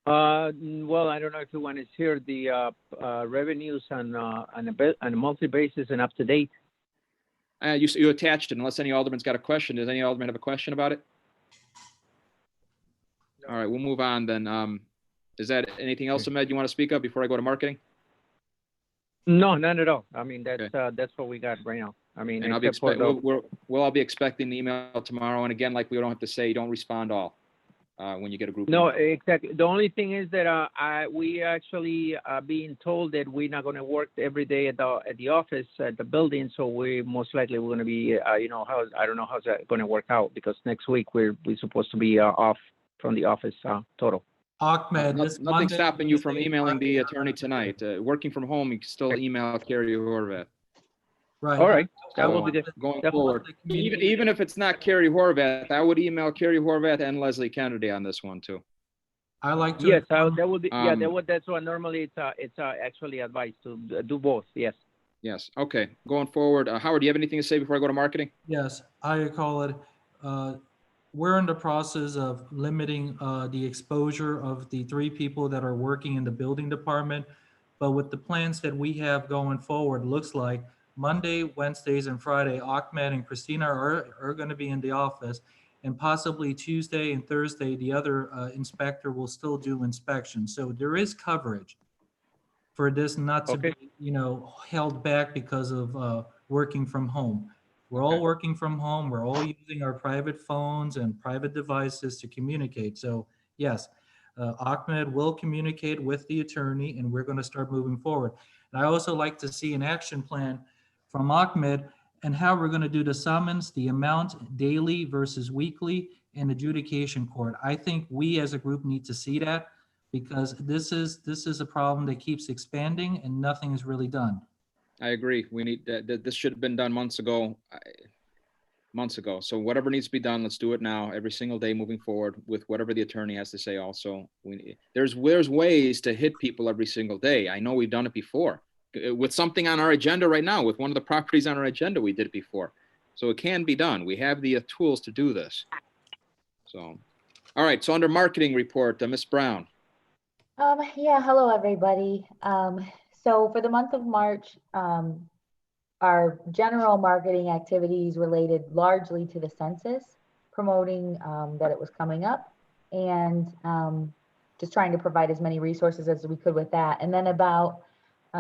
Well, I don't know if you want to hear the revenues on a monthly basis and up to date. You attached it, unless any alderman's got a question. Does any alderman have a question about it? All right, we'll move on then. Is that anything else, Ahmed, you want to speak of before I go to marketing? No, none at all. I mean, that's what we got right now. I mean, and we'll all be expecting the email tomorrow. And again, like we don't have to say, don't respond all when you get a group. No, email. exactly. The only thing is that we actually being told that we're not going to work every day at the office at the building. So we most likely we're going to be, I don't know how's that going to work out, because next week we're supposed to be off from the office total. Ahmed, nothing stopping you from emailing the attorney tonight. Working from home, you can still email Carrie Horvath. Right. All right. So, that will be going forward. Even if it's not Carrie Horvath, I would email Carrie Horvath and Leslie Kennedy on this one too. I like to. Yes, that would be. That's what normally it's actually advised to do both. Yes. Yes. Okay. Going forward, Howard, do you have anything to say before I go to marketing? Yes, I call it. We're in the process of limiting the exposure of the 3 people that are working in the building department. But with the plans that we have going forward, looks like Monday, Wednesdays, and Friday, Ahmed and Christina are going to be in the office, and possibly Tuesday and Thursday, the other inspector will still do inspections. So there is coverage for this not to be, held back because of working from home. We're all working from home. We're all using our private phones and private devices to communicate. So yes, Ahmed will communicate with the attorney, and we're going to start moving forward. And I also like to see an action plan from Ahmed and how we're going to do the summons, the amount daily versus weekly, and adjudication court. I think we as a group need to see that, because this is a problem that keeps expanding and nothing is really done. I agree. We need that. This should have been done months ago. So whatever needs to be done, let's do it now, every single day moving forward with whatever the attorney has to say. Also, there's ways to hit people every single day. I know we've done it before with something on our agenda right now. With one of the properties on our agenda, we did it before. So it can be done. We have the tools to do this. So, all right. So under marketing report, Ms. Brown. Yeah, hello, everybody. So for the month of March, our general marketing activities related largely to the census, promoting that it was coming up, and just trying to provide as many resources as we could with that. And then about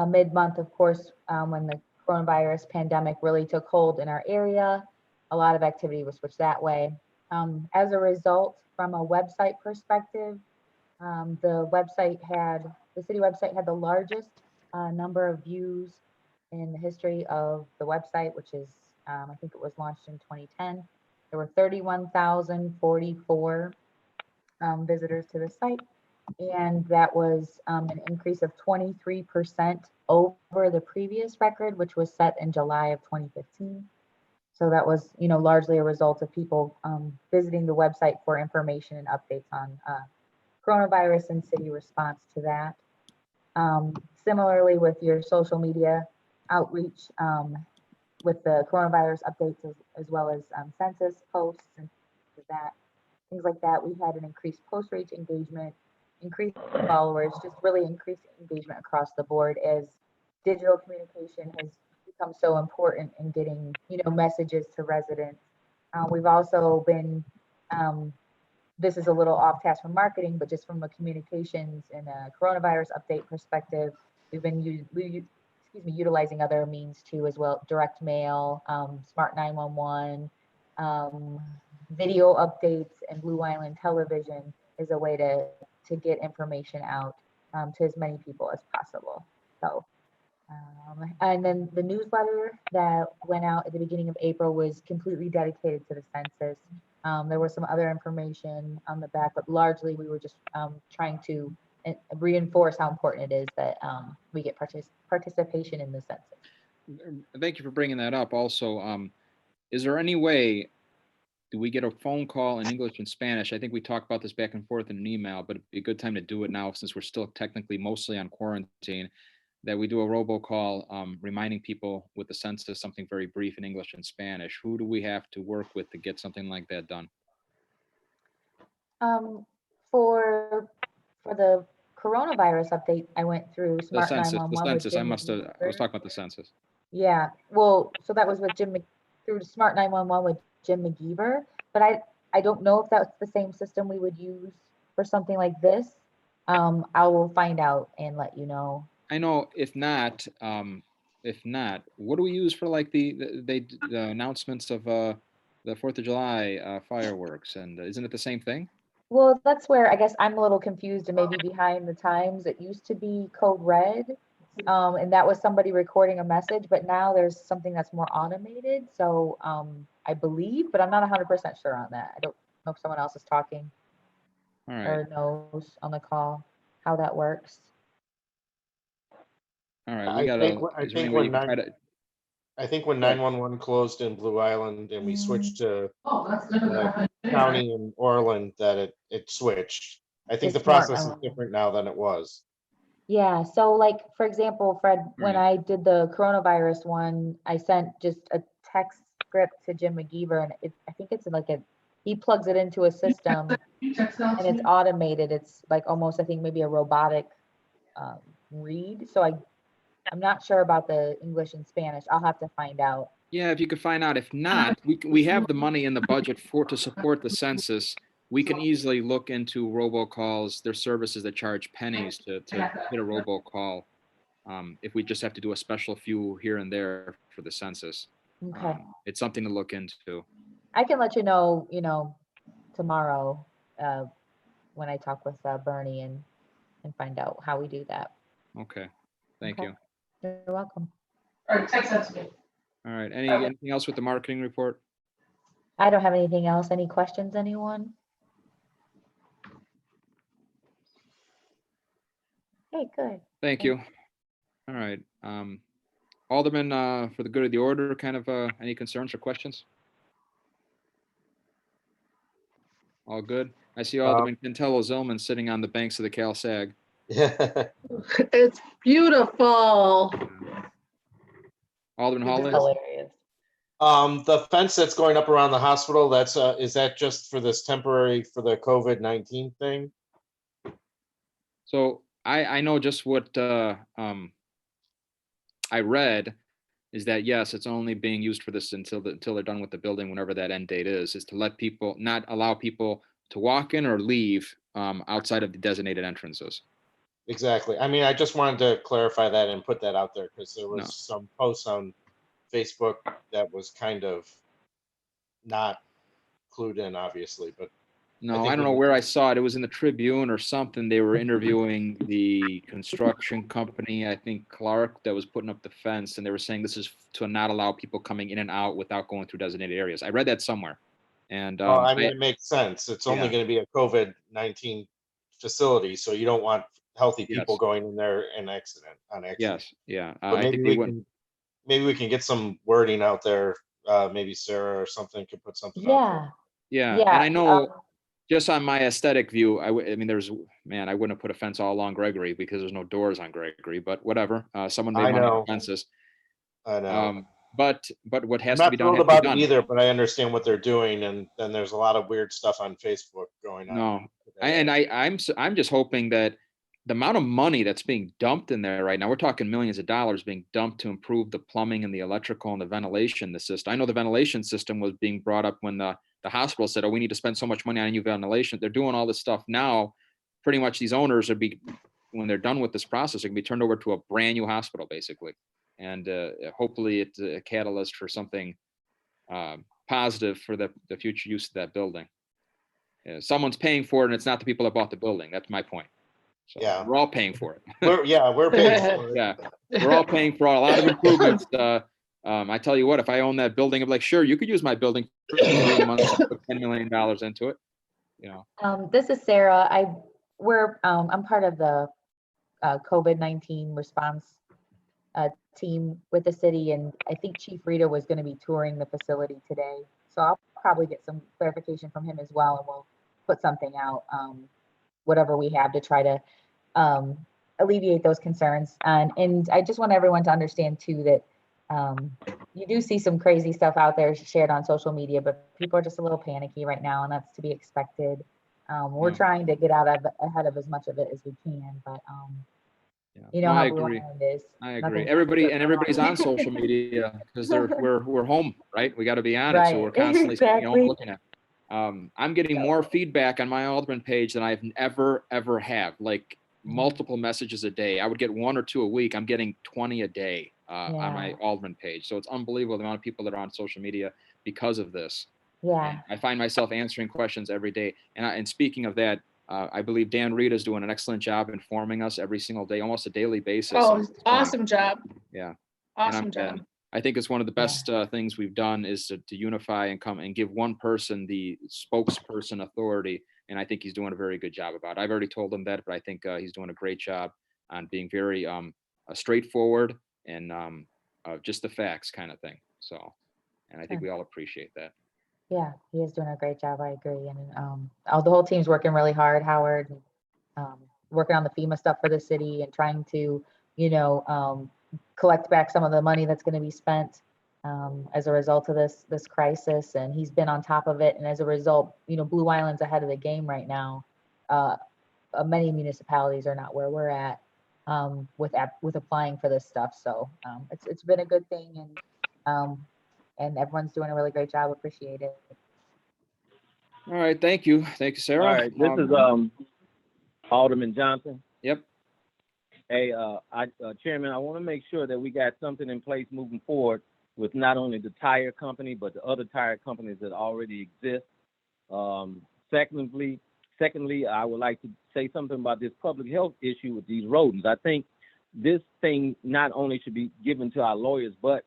mid-month, of course, when the coronavirus pandemic really took hold in our area, a lot of activity was switched that way. As a result, from a website perspective, the city website had the largest number of views in the history of the website, which is, I think it was launched in 2010. There were 31,044 visitors to the site, and that was an increase of 23% over the previous record, which was set in July of 2015. So that was, largely a result of people visiting the website for information and updates on coronavirus and city response to that. Similarly, with your social media outreach, with the coronavirus updates as well as census posts and things like that, we had an increased post reach engagement, increased followers, just really increased engagement across the board as digital communication has become so important in getting, messages to residents. We've also been, this is a little off task from marketing, but just from a communications and a coronavirus update perspective, we've been utilizing other means too as well, direct mail, smart 911, video updates, and Blue Island television is a way to get information out to as many people as possible. So, and then the newsletter that went out at the beginning of April was completely dedicated to the census. There was some other information on the back, but largely we were just trying to reinforce how important it is that we get participation in the census. Thank you for bringing that up. Also, is there any way, do we get a phone call in English and Spanish? I think we talked about this back and forth in an email, but it'd be a good time to do it now since we're still technically mostly on quarantine, that we do a robocall reminding people with the census something very brief in English and Spanish. Who do we have to work with to get something like that done? For the coronavirus update, I went through Smart The 911. census. I was talking about the census. Yeah, well, so that was with through Smart 911 with Jim McGeever, but I don't know if that's the same system we would use for something like this. I will find out and let you know. I know if not, what do we use for like the announcements of the 4th of July fireworks? And isn't it the same thing? Well, that's where I guess I'm a little confused and maybe behind the times. It used to be code red, and that was somebody recording a message, but now there's something that's more automated. So I believe, but I'm not 100% sure on that. I don't know if someone else is talking or knows on the call how that works. All right, I think when 911 closed in Blue Island and we switched to county in Orland, that it switched. I think the process is different now than it was. Yeah, so like, for example, Fred, when I did the coronavirus one, I sent just a text script to Jim McGeever, and I think it's like he plugs it into a system and it's automated. It's like almost, I think maybe a robotic read. So I'm not sure about the English and Spanish. I'll have to find out. Yeah, if you could find out. If not, we have the money in the budget to support the census. We can easily look into robocalls. There's services that charge pennies to hit a robocall. If we just have to do a special few here and there for the census. Okay. It's something to look into. I can let you know, tomorrow when I talk with Bernie and find out how we do that. Okay. Thank you. You're welcome. All right, text that to me. All right. Anything else with the marketing report? I don't have anything else. Any questions, anyone? Okay, good. Thank you. All right. Alderman, for the good of the order, kind of any concerns or questions? All good. I see Alderman Cantelo-Zylman sitting on the banks of the Cal-Sag. Yeah. It's beautiful. Alderman It's Hawley? hilarious. The fence that's going up around the hospital, that's, is that just for this temporary, for the COVID-19 thing? So I know just what I read is that, yes, it's only being used for this until they're done with the building, whenever that end date is to let people, not allow people to walk in or leave outside of the designated entrances. Exactly. I mean, I just wanted to clarify that and put that out there because there was some posts on Facebook that was kind of not clued in, obviously, but No, I don't know where I saw it. It was in the Tribune or something. They were interviewing the construction company, I think Clark, that was putting up the fence, and they were saying this is to not allow people coming in and out without going through designated areas. I read that somewhere. And I mean, it makes sense. It's only going to be a COVID-19 facility, so you don't want healthy people going in there and accident. Yes, yeah. But I think they wouldn't. maybe we can get some wording out there. Maybe Sarah or something could put something out there. Yeah, Yeah, and I know just on my aesthetic view, I mean, I wouldn't have put a fence all along Gregory because there's no doors on Gregory, but whatever. Someone made money on fences. I know. But what has I'm to be not done thrilled about it either, but I understand what they're doing, and then there's a lot of weird stuff on Facebook going on. No, I'm just hoping that the amount of money that's being dumped in there right now, we're talking millions of dollars being dumped to improve the plumbing and the electrical and the ventilation, the system. I know the ventilation system was being brought up when the hospital said, oh, we need to spend so much money on new ventilation. They're doing all this stuff now. Pretty much these owners would be, when they're done with this process, it can be turned over to a brand new hospital, basically. And hopefully it's a catalyst for something positive for the future use of that building. Someone's paying for it, and it's not the people that bought the building. That's my point. So we're all paying for it. We're paying for it. Yeah, we're all paying for a lot of improvements. I tell you what, if I own that building, I'm like, sure, you could use my building for 3 months, put $10 million into it. You know. This is Sarah. I'm part of the COVID-19 response team with the city, and I think Chief Rita was going to be touring the facility today. So I'll probably get some clarification from him as well, and we'll put something out, whatever we have to try to alleviate those concerns. And I just want everyone to understand too that you do see some crazy stuff out there shared on social media, but people are just a little panicky right now, and that's to be expected. We're trying to get ahead of as much of it as we can, but you know how Blue Island is. I agree. Everybody's on social media because we're home, right? We got to be on it, so we're constantly looking at. I'm getting more feedback on my Alderman page than I've ever have. Like multiple messages a day. I would get 1 or 2 a week. I'm getting 20 a day on my Alderman page. So it's unbelievable the amount of people that are on social media because of this. Yeah. And I find myself answering questions every day. And speaking of that, I believe Dan Rita is doing an excellent job informing us every single day, almost a daily basis. Oh, awesome job. Yeah. Awesome job. I think it's one of the best things we've done is to unify and come and give one person the spokesperson authority. And I think he's doing a very good job about it. I've already told him that, but I think he's doing a great job on being very straightforward and just the facts kind of thing. So, and I think we all appreciate that. Yeah, he is doing a great job. I agree. And the whole team's working really hard, Howard, working on the FEMA stuff for the city and trying to, collect back some of the money that's going to be spent as a result of this crisis. And he's been on top of it. And as a result, Blue Island's ahead of the game right now. Many municipalities are not where we're at with applying for this stuff. So it's been a good thing, and everyone's doing a really great job. Appreciate it. All right, thank you, Sarah. All right, this is Alderman Johnson. Yep. Hey, Chairman, I want to make sure that we got something in place moving forward with not only the tire company, but the other tire companies that already exist. Secondly, I would like to say something about this public health issue with these rodents. I think this thing not only should be given to our lawyers, but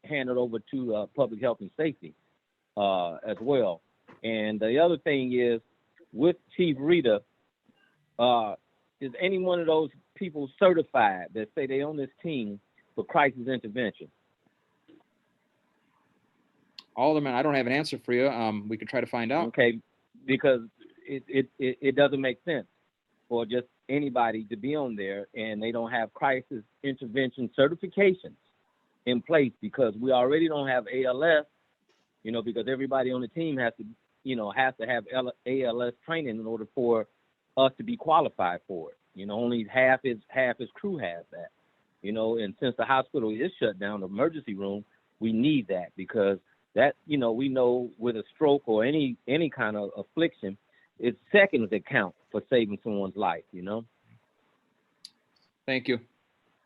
handed over to public health and safety as well. And the other thing is, with Chief Rita, is any one of those people certified that say they on this team for crisis intervention? Alderman, I don't have an answer for you. We could try to find out. Okay, because it doesn't make sense for just anybody to be on there and they don't have crisis intervention certifications in place, because we already don't have ALS, you know, because everybody on the team has to have ALS training in order for us to be qualified for it. You know, only half his crew has that, you know, and since the hospital is shut down, the emergency room, we need that, because that, you know, we know with a stroke or any kind of affliction, it's seconds that count for saving someone's life, you know? Thank you.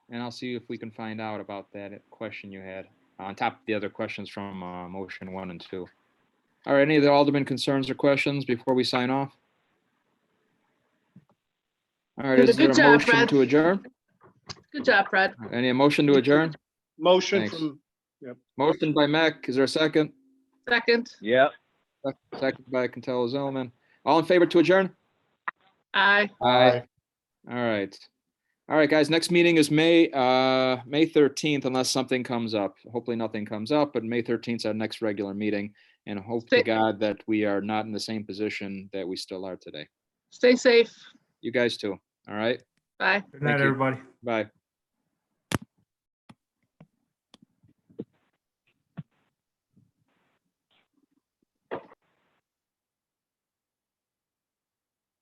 And I'll see if we can find out about that question you had on top of the other questions from motion 1 and 2. All right, any of the Alderman concerns or questions before we sign off? All right, is there Good a job, motion Fred. to adjourn? Good job, Fred. Any motion to adjourn? Motion Thanks. from, yep. Motion by Mech, is there a second? Second. Yep. Second by Cantelo-Zylman. All in favor to adjourn? Aye. Aye. All right. All right, guys, next meeting is May 13th, unless something comes up. Hopefully nothing comes up, but May 13th is our next regular meeting. And hope to God that we are not in the same position that we still are today. Stay safe. You guys too. All right. Bye. Good night, everybody. Bye.